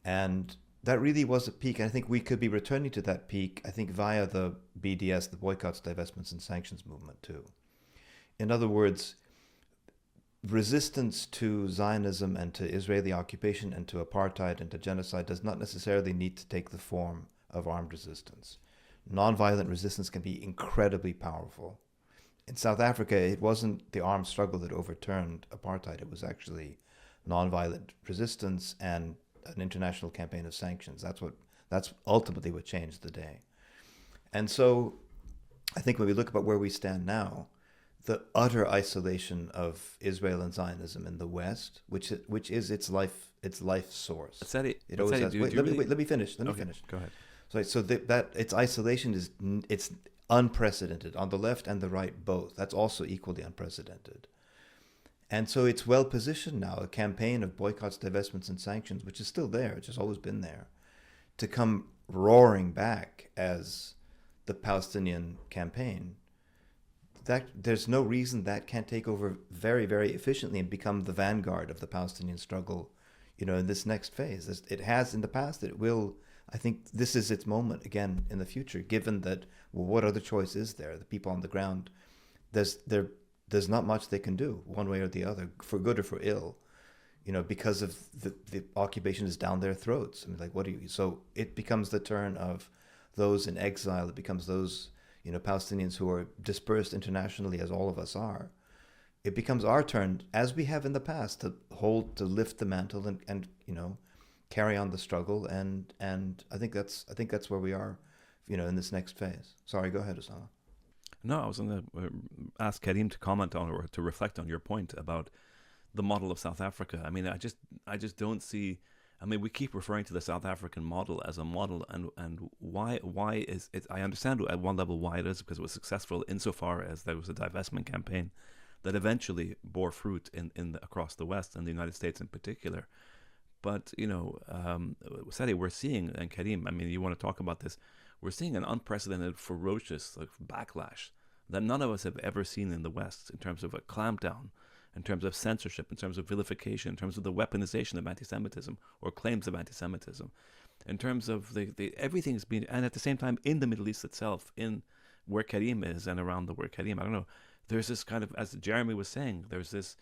And that really was a peak. And I think we could be returning to that peak, I think, via the BDS, the boycotts, divestments, and sanctions movement too. In other words, resistance to Zionism and to Israeli occupation and to apartheid and to genocide does not necessarily need to take the form of armed resistance. Nonviolent resistance can be incredibly powerful. In South Africa, it wasn't the armed struggle that overturned apartheid. It was actually nonviolent resistance and an international campaign of sanctions. That's ultimately what changed the day. And so I think when we look about where we stand now, the utter isolation of Israel and Zionism in the West, which is its life source. It always has. Wait, let me finish. Let me finish. Go ahead. So that its isolation it's unprecedented on the left and the right both. That's also equally unprecedented. And so it's well positioned now, a campaign of boycotts, divestments, and sanctions, which is still there, it's just always been there, to come roaring back as the Palestinian campaign. That there's no reason that can't take over very, very efficiently and become the vanguard of the Palestinian struggle, in this next phase. It has in the past, it will. I think this is its moment again in the future, given that, what other choice is there? The people on the ground, there's not much they can do one way or the other, for good or for ill, because of the occupation is down their throats. I mean, like, so it becomes the turn of those in exile. It becomes those, Palestinians who are dispersed internationally, as all of us are. It becomes our turn, as we have in the past, to lift the mantle and carry on the struggle. And I think that's where we are, in this next phase. Sorry, go ahead, Osama. No, I was going to ask Karim to comment on or to reflect on your point about the model of South Africa. I mean, I just don't see. I mean, we keep referring to the South African model as a model, and why is it? I understand at one level why it is, because it was successful insofar as there was a divestment campaign that eventually bore fruit across the West and the United States in particular. But Sadi, we're seeing, and Karim, I mean, you want to talk about this? We're seeing an unprecedented, ferocious backlash that none of us have ever seen in the West, in terms of a clampdown, in terms of censorship, in terms of vilification, in terms of the weaponization of anti-Semitism or claims of anti-Semitism, in terms of the everything's been, and at the same time in the Middle East itself, in where Karim is and around the word Karim, I don't know, there's this kind of, as Jeremy was saying, there's this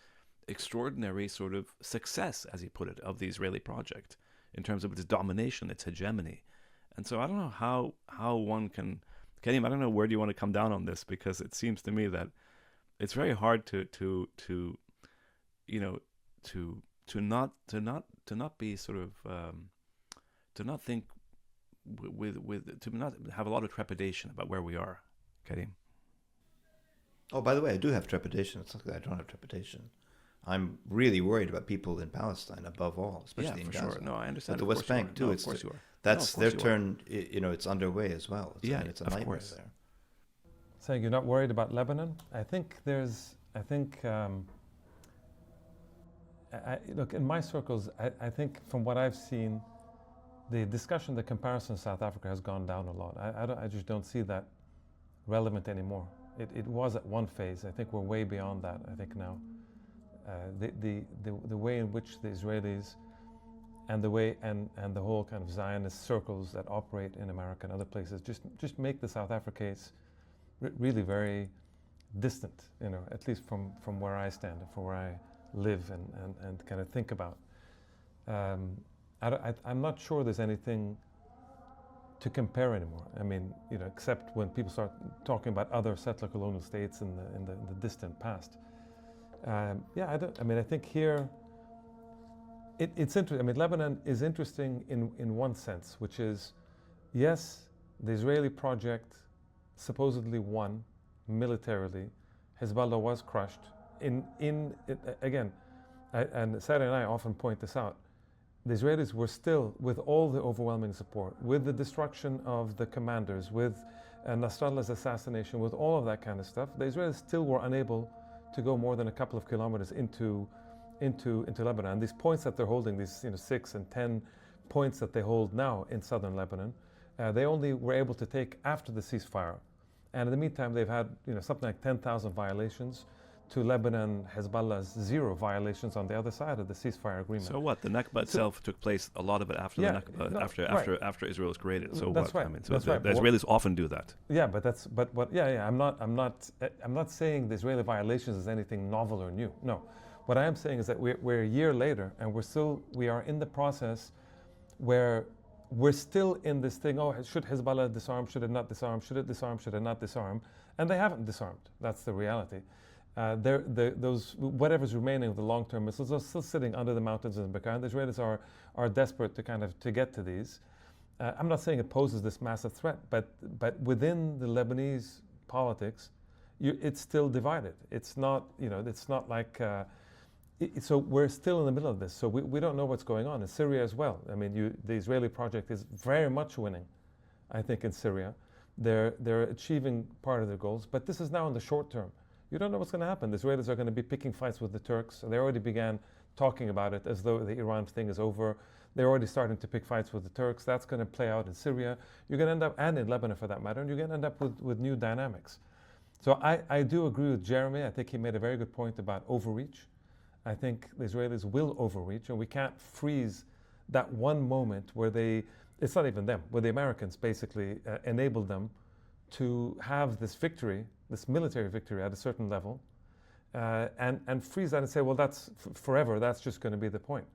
extraordinary sort of success, as he put it, of the Israeli project in terms of its domination, its hegemony. And so I don't know how one can, Karim, I don't know, where do you want to come down on this? Because it seems to me that it's very hard to not be sort of to not think to not have a lot of trepidation about where we are, Karim. Oh, by the way, I do have trepidation. It's not that I don't have trepidation. I'm really worried about people in Palestine above all, especially in Gaza. Sure. No, I understand. But the West Bank too. No, It's of course you are. that's their turn. It's underway as well. It's a nightmare there. Saying you're not worried about Lebanon? I think look, in my circles, I think from what I've seen, the discussion, the comparison to South Africa has gone down a lot. I just don't see that relevant anymore. It was at one phase. I think we're way beyond that, I think now. The way in which the Israelis and the whole kind of Zionist circles that operate in America and other places just make the South Africa case really very distant, at least from where I stand and from where I live and kind of think about. I'm not sure there's anything to compare anymore. I mean, except when people start talking about other settler colonial states in the distant past. I think here it's interesting. I mean, Lebanon is interesting in one sense, which is, yes, the Israeli project supposedly won militarily. Hezbollah was crushed. Again, and Sarah and I often point this out, the Israelis were still, with all the overwhelming support, with the destruction of the commanders, with Nasrallah's assassination, with all of that kind of stuff, the Israelis still were unable to go more than a couple of kilometers into Lebanon. And these points that they're holding, these 6 and 10 points that they hold now in southern Lebanon, they only were able to take after the ceasefire. And in the meantime, they've had something like 10,000 violations to Lebanon, Hezbollah's 0 violations on the other side of the ceasefire agreement. So what? The Nakba itself took place, a lot of it after the Nakba, after Israel was created. So that's what? Right. I mean, so the Israelis often do that. Yeah, I'm not saying the Israeli violations is anything novel or new. No, what I am saying is that we're a year later, and we are in the process where we're still in this thing. Oh, should Hezbollah disarm? Should it not disarm? Should it disarm? Should it not disarm? And they haven't disarmed. That's the reality. Those whatever's remaining of the long-term missiles are still sitting under the mountains in Bekaa. The Israelis are desperate to get to these. I'm not saying it poses this massive threat, but within the Lebanese politics, it's still divided. It's not it's not like. So we're still in the middle of this. So we don't know what's going on in Syria as well. I mean, the Israeli project is very much winning, I think, in Syria. They're achieving part of their goals, but this is now in the short term. You don't know what's going to happen. The Israelis are going to be picking fights with the Turks. They already began talking about it as though the Iran thing is over. They're already starting to pick fights with the Turks. That's going to play out in Syria. You're going to end up, and in Lebanon for that matter, and you're going to end up with new dynamics. So I do agree with Jeremy. I think he made a very good point about overreach. I think the Israelis will overreach, and we can't freeze that one moment where it's not even them, where the Americans basically enabled them to have this victory, this military victory at a certain level, and freeze that and say, well, that's forever, that's just going to be the point.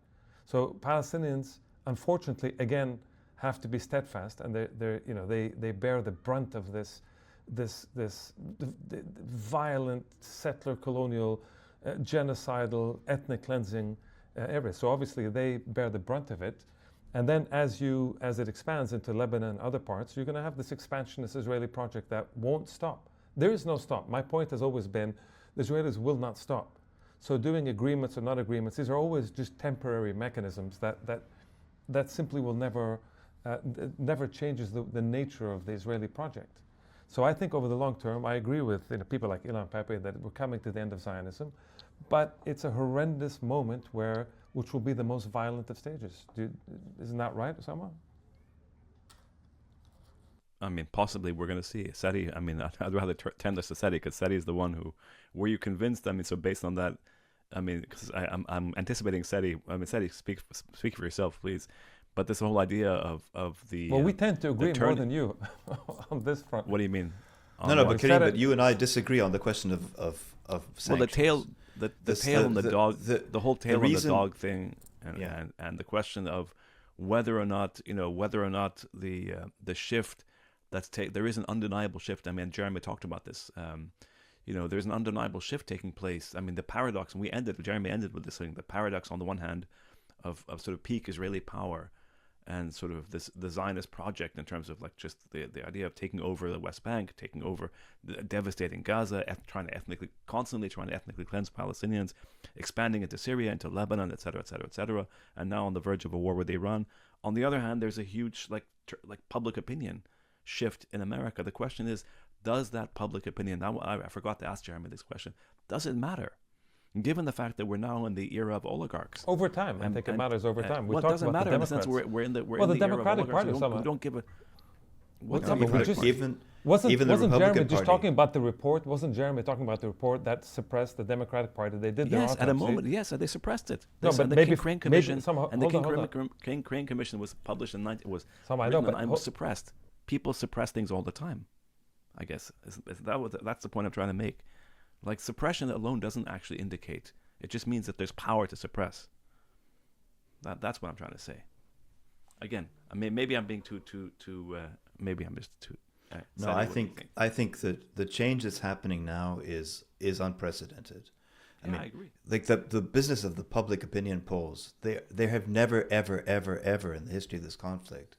So Palestinians, unfortunately, again, have to be steadfast, and they bear the brunt of this violent settler colonial genocidal ethnic cleansing area. So obviously they bear the brunt of it. And then as it expands into Lebanon and other parts, you're going to have this expansionist Israeli project that won't stop. There is no stop. My point has always been the Israelis will not stop. So doing agreements or not agreements, these are always just temporary mechanisms that simply will never changes the nature of the Israeli project. So I think over the long term, I agree with people like Ilan Pappé that we're coming to the end of Zionism, but it's a horrendous moment which will be the most violent of stages. Isn't that right, Osama? I mean, possibly we're going to see Seti. I mean, I'd rather tend this to Seti because Seti is the one who. Were you convinced? I mean, so based on that, I mean, because I'm anticipating Seti. I mean, Seti, speak for yourself, please. But this whole idea of the we tend to agree more than you on this front. What do you mean? No, but Karim, but you and I disagree on the question of sanctions. Well, the tail on the dog, the whole tail on the dog thing, and the question of whether or not the shift there is an undeniable shift. I mean, Jeremy talked about this. There's an undeniable shift taking place. I mean, the paradox, and Jeremy ended with this thing, the paradox on the one hand of sort of peak Israeli power. and sort of the Zionist project in terms of like just the idea of taking over the West Bank, taking over, devastating Gaza, constantly trying to ethnically cleanse Palestinians, expanding into Syria, into Lebanon, etc., etc., etc., and now on the verge of a war with Iran. On the other hand, there's a huge like public opinion shift in America. The question is, does that public opinion, now I forgot to ask Jeremy this question, does it matter? Given the fact that we're now in the era of oligarchs. Over time, I think it matters over time. Well, it doesn't matter in the sense we're in the era of oligarchs. We don't give a... Wasn't Jeremy Party. just talking about the report? Wasn't Jeremy talking about the report that suppressed the Democratic Party? They did their autopsy. At a moment, yes, they suppressed it. No, but the maybe King-Crane Commission, and the King-Crane Commission was published in was suppressed. People suppress things all the time. I guess that's the point I'm trying to make. Like, suppression alone doesn't actually indicate. It just means that there's power to suppress. That's what I'm trying to say. Again, I mean, maybe I'm being maybe I'm just too. No, I think that the change that's happening now is unprecedented. I agree. Like the business of the public opinion polls, there have never ever in the history of this conflict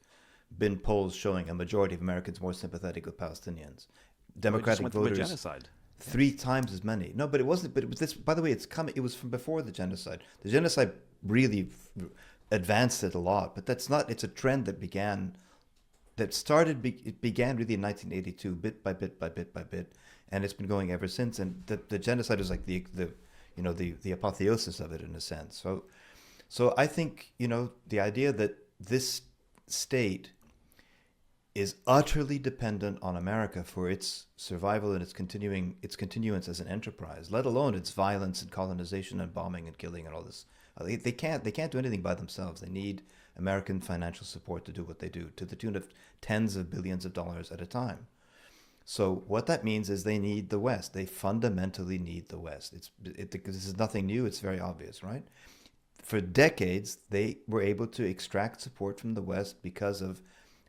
been polls showing a majority of Americans more sympathetic with Palestinians. Democratic voters. Genocide. 3 times as many. No, but it wasn't. But this, by the way, it's coming. It was from before the genocide. The genocide really advanced it a lot, but that's not. It's a trend that began. It began really in 1982, bit by bit, and it's been going ever since. And the genocide is like the apotheosis of it in a sense. So I think the idea that this state is utterly dependent on America for its survival and its continuance as an enterprise, let alone its violence and colonization and bombing and killing and all this. They can't do anything by themselves. They need American financial support to do what they do, to the tune of tens of billions of dollars at a time. So what that means is they need the West. They fundamentally need the West. Because this is nothing new. It's very obvious, right? For decades, they were able to extract support from the West because of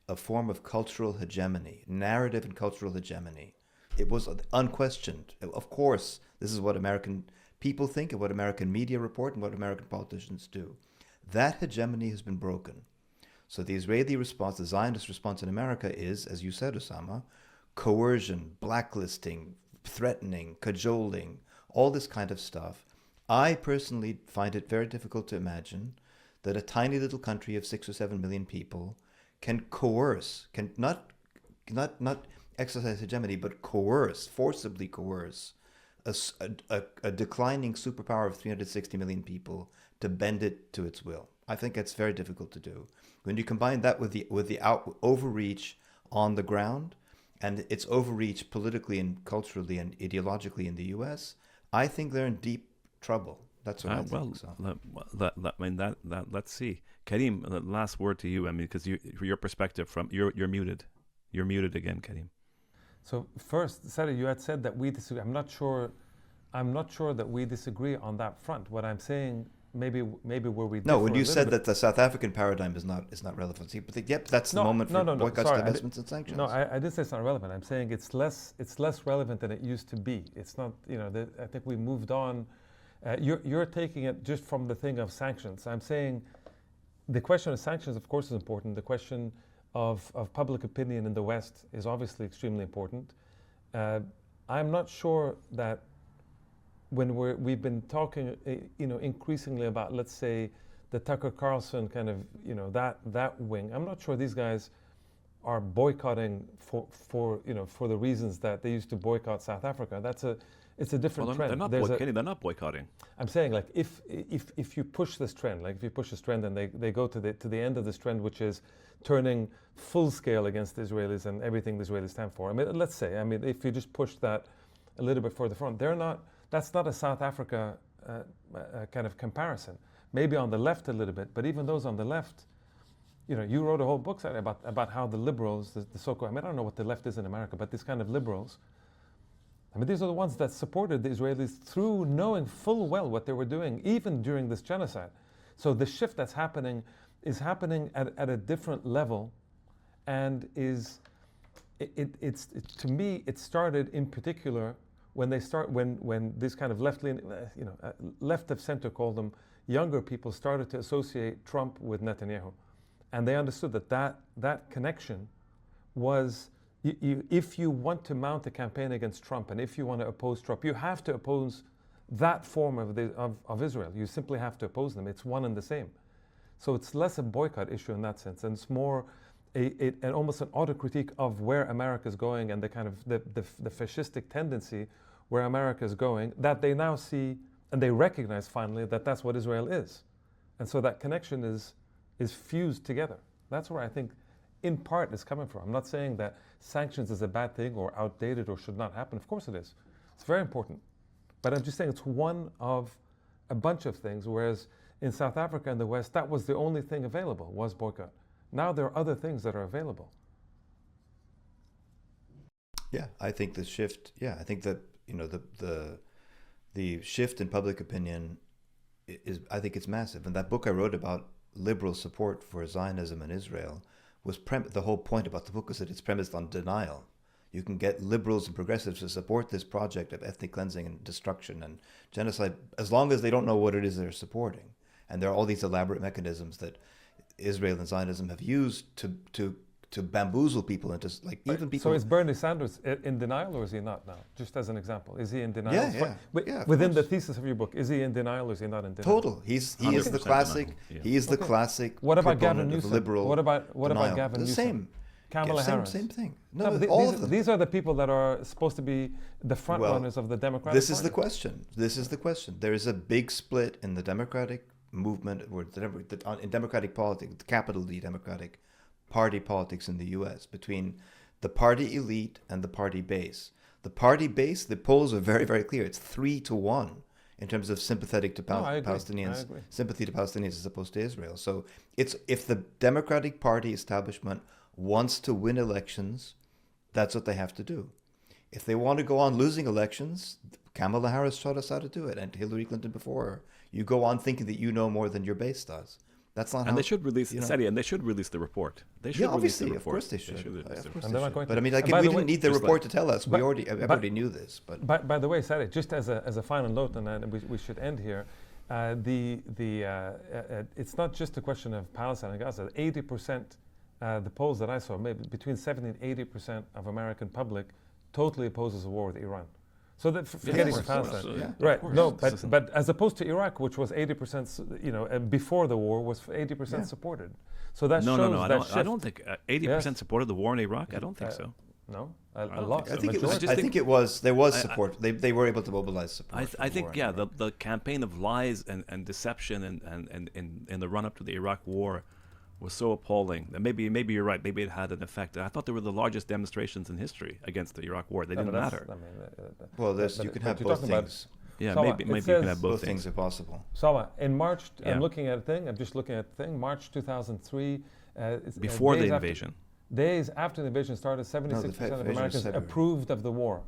a form of cultural hegemony, narrative and cultural hegemony. It was unquestioned. Of course, this is what American people think and what American media report and what American politicians do. That hegemony has been broken. So the Israeli response, the Zionist response in America is, as you said, Osama, coercion, blacklisting, threatening, cajoling, all this kind of stuff. I personally find it very difficult to imagine that a tiny little country of 6 or 7 million people can coerce, can not exercise hegemony, but forcibly coerce a declining superpower of 360 million people to bend it to its will. I think that's very difficult to do. When you combine that with the overreach on the ground and its overreach politically and culturally and ideologically in the U.S., I think they're in deep trouble. That's what I think. Let's see. Karim, the last word to you. I mean, because your perspective you're muted. You're muted again, Karim. So first, Sari, you had said that we disagree. I'm not sure that we disagree on that front. What I'm saying, maybe where we differ when you said that the South African paradigm is not relevant. See, but that's the moment for boycotts, divestments, and sanctions. No, I didn't say it's not relevant. I'm saying it's less relevant than it used to be. It's not. I think we moved on. You're taking it just from the thing of sanctions. I'm saying the question of sanctions, of course, is important. The question of public opinion in the West is obviously extremely important. I'm not sure that when we've been talking, increasingly about, let's say, the Tucker Carlson kind of, that wing. I'm not sure these guys are boycotting for the reasons that they used to boycott South Africa. It's a different trend. They're not boycotting. I'm saying, like, if you push this trend, and they go to the end of this trend, which is turning full scale against the Israelis and everything the Israelis stand for. I mean, let's say, if you just push that a little bit further front, that's not a South Africa kind of comparison. Maybe on the left a little bit, but even those on the left, you wrote a whole book about how the liberals, the so-called, I don't know what the left is in America, but these kind of liberals, these are the ones that supported the Israelis through knowing full well what they were doing, even during this genocide. So the shift that's happening is happening at a different level, and to me, it started in particular when this kind of left of center, call them, younger people started to associate Trump with Netanyahu. And they understood that connection was, if you want to mount a campaign against Trump and if you want to oppose Trump, you have to oppose that form of Israel. You simply have to oppose them. It's one and the same. So it's less a boycott issue in that sense, and it's more an almost an autocritique of where America is going and the kind of the fascistic tendency where America is going, that they now see and they recognize finally that that's what Israel is. And so that connection is fused together. That's where I think in part is coming from. I'm not saying that sanctions is a bad thing or outdated or should not happen. Of course it is. It's very important. But I'm just saying it's one of a bunch of things, whereas in South Africa and the West, that was the only thing available, was boycott. Now there are other things that are available. Yeah, I think the shift, I think that, the shift in public opinion is, I think it's massive. And that book I wrote about liberal support for Zionism in Israel was the whole point about the book is that it's premised on denial. You can get liberals and progressives to support this project of ethnic cleansing and destruction and genocide as long as they don't know what it is they're supporting. And there are all these elaborate mechanisms that Israel and Zionism have used to bamboozle people into, like, even people. So is Bernie Sanders in denial, or is he not now? Just as an example, is he in denial? Yeah, within the thesis of your book, is he in denial or is he not in denial? Total. He is the classic. He is the classic. What about Gavin Newsom? Liberal what about Gavin Newsom? The same. Kamala Harris. Same thing. No, all of them. These are the people that are supposed to be the front runners of the Democratic This Party. is the question. This is the question. There is a big split in the Democratic movement, or in Democratic politics, the capital D Democratic Party politics in the U.S., between the party elite and the party base. The party base, the polls are very, very clear. It's 3-1 in terms of sympathetic to Palestinians, sympathy to Palestinians as opposed to Israel. So it's, if the Democratic Party establishment wants to win elections, that's what they have to do. If they want to go on losing elections, Kamala Harris taught us how to do it, and Hillary Clinton before her. You go on thinking that you know more than your base does. That's not how. And they should release and they should release the report. They should release the report. Of course they should. But I mean, like, we didn't need the report to tell us. Everybody knew this. But by the way, Sadi, just as a final note, and then we should end here. It's not just a question of Palestine and Gaza. 80%, the polls that I saw, maybe between 70 and 80% of American public totally opposes a war with Iran. So that forgetting Palestine, right? No, but as opposed to Iraq, which was 80%, before the war was 80% supported. So that shows that I don't think 80% supported the war in Iraq. I don't think so. No, a lot. I think it was. There was support. They were able to mobilize support. I think the campaign of lies and deception and in the run up to the Iraq war was so appalling. And maybe you're right. Maybe it had an effect. I thought they were the largest demonstrations in history against the Iraq war. They didn't matter. You can have both things. Yeah, Salwa, maybe you can have both things are possible. Salwa, in March, I'm looking at a thing. I'm just looking at the thing. March 2003. Before the invasion. Days after the invasion started, 76% of Americans approved of the war.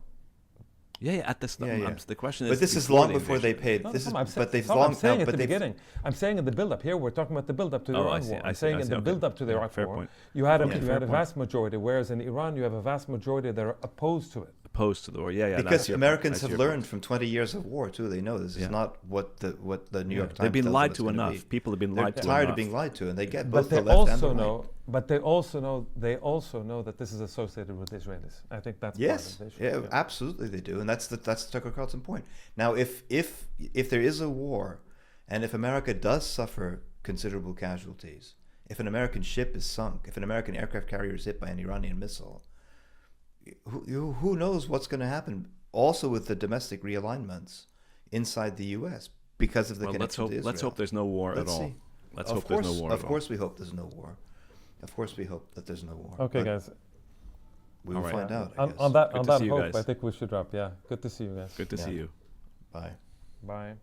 At this. The question is. But this is long before they paid. I'm saying at the beginning. I'm saying in the build-up. Here we're talking about the build-up to the Iran war. I'm saying in the build-up to the Iraq war, you had a vast majority, whereas in Iran you have a vast majority that are opposed to it. Opposed to the war, Because Americans have learned from 20 years of war too. They know this is not what the New York Times. They've been lied to enough. People have been lied to enough. They're tired of being lied to, and they get both the left and the right. But they also know that this is associated with Israelis. I think that's part of the issue. Yeah, absolutely they do, and that's Tucker Carlson point. Now, if there is a war, and if America does suffer considerable casualties, if an American ship is sunk, if an American aircraft carrier is hit by an Iranian missile, who knows what's going to happen? Also, with the domestic realignments inside the U.S. because of the connection to Israel. Let's hope there's no war at all. Let's hope there's no war. Of course, we hope there's no war. Of course, we hope that there's no war. Okay, guys. We will find out. On that hope, I think we should wrap. Yeah, good to see you guys. Good to see you. Bye. Bye.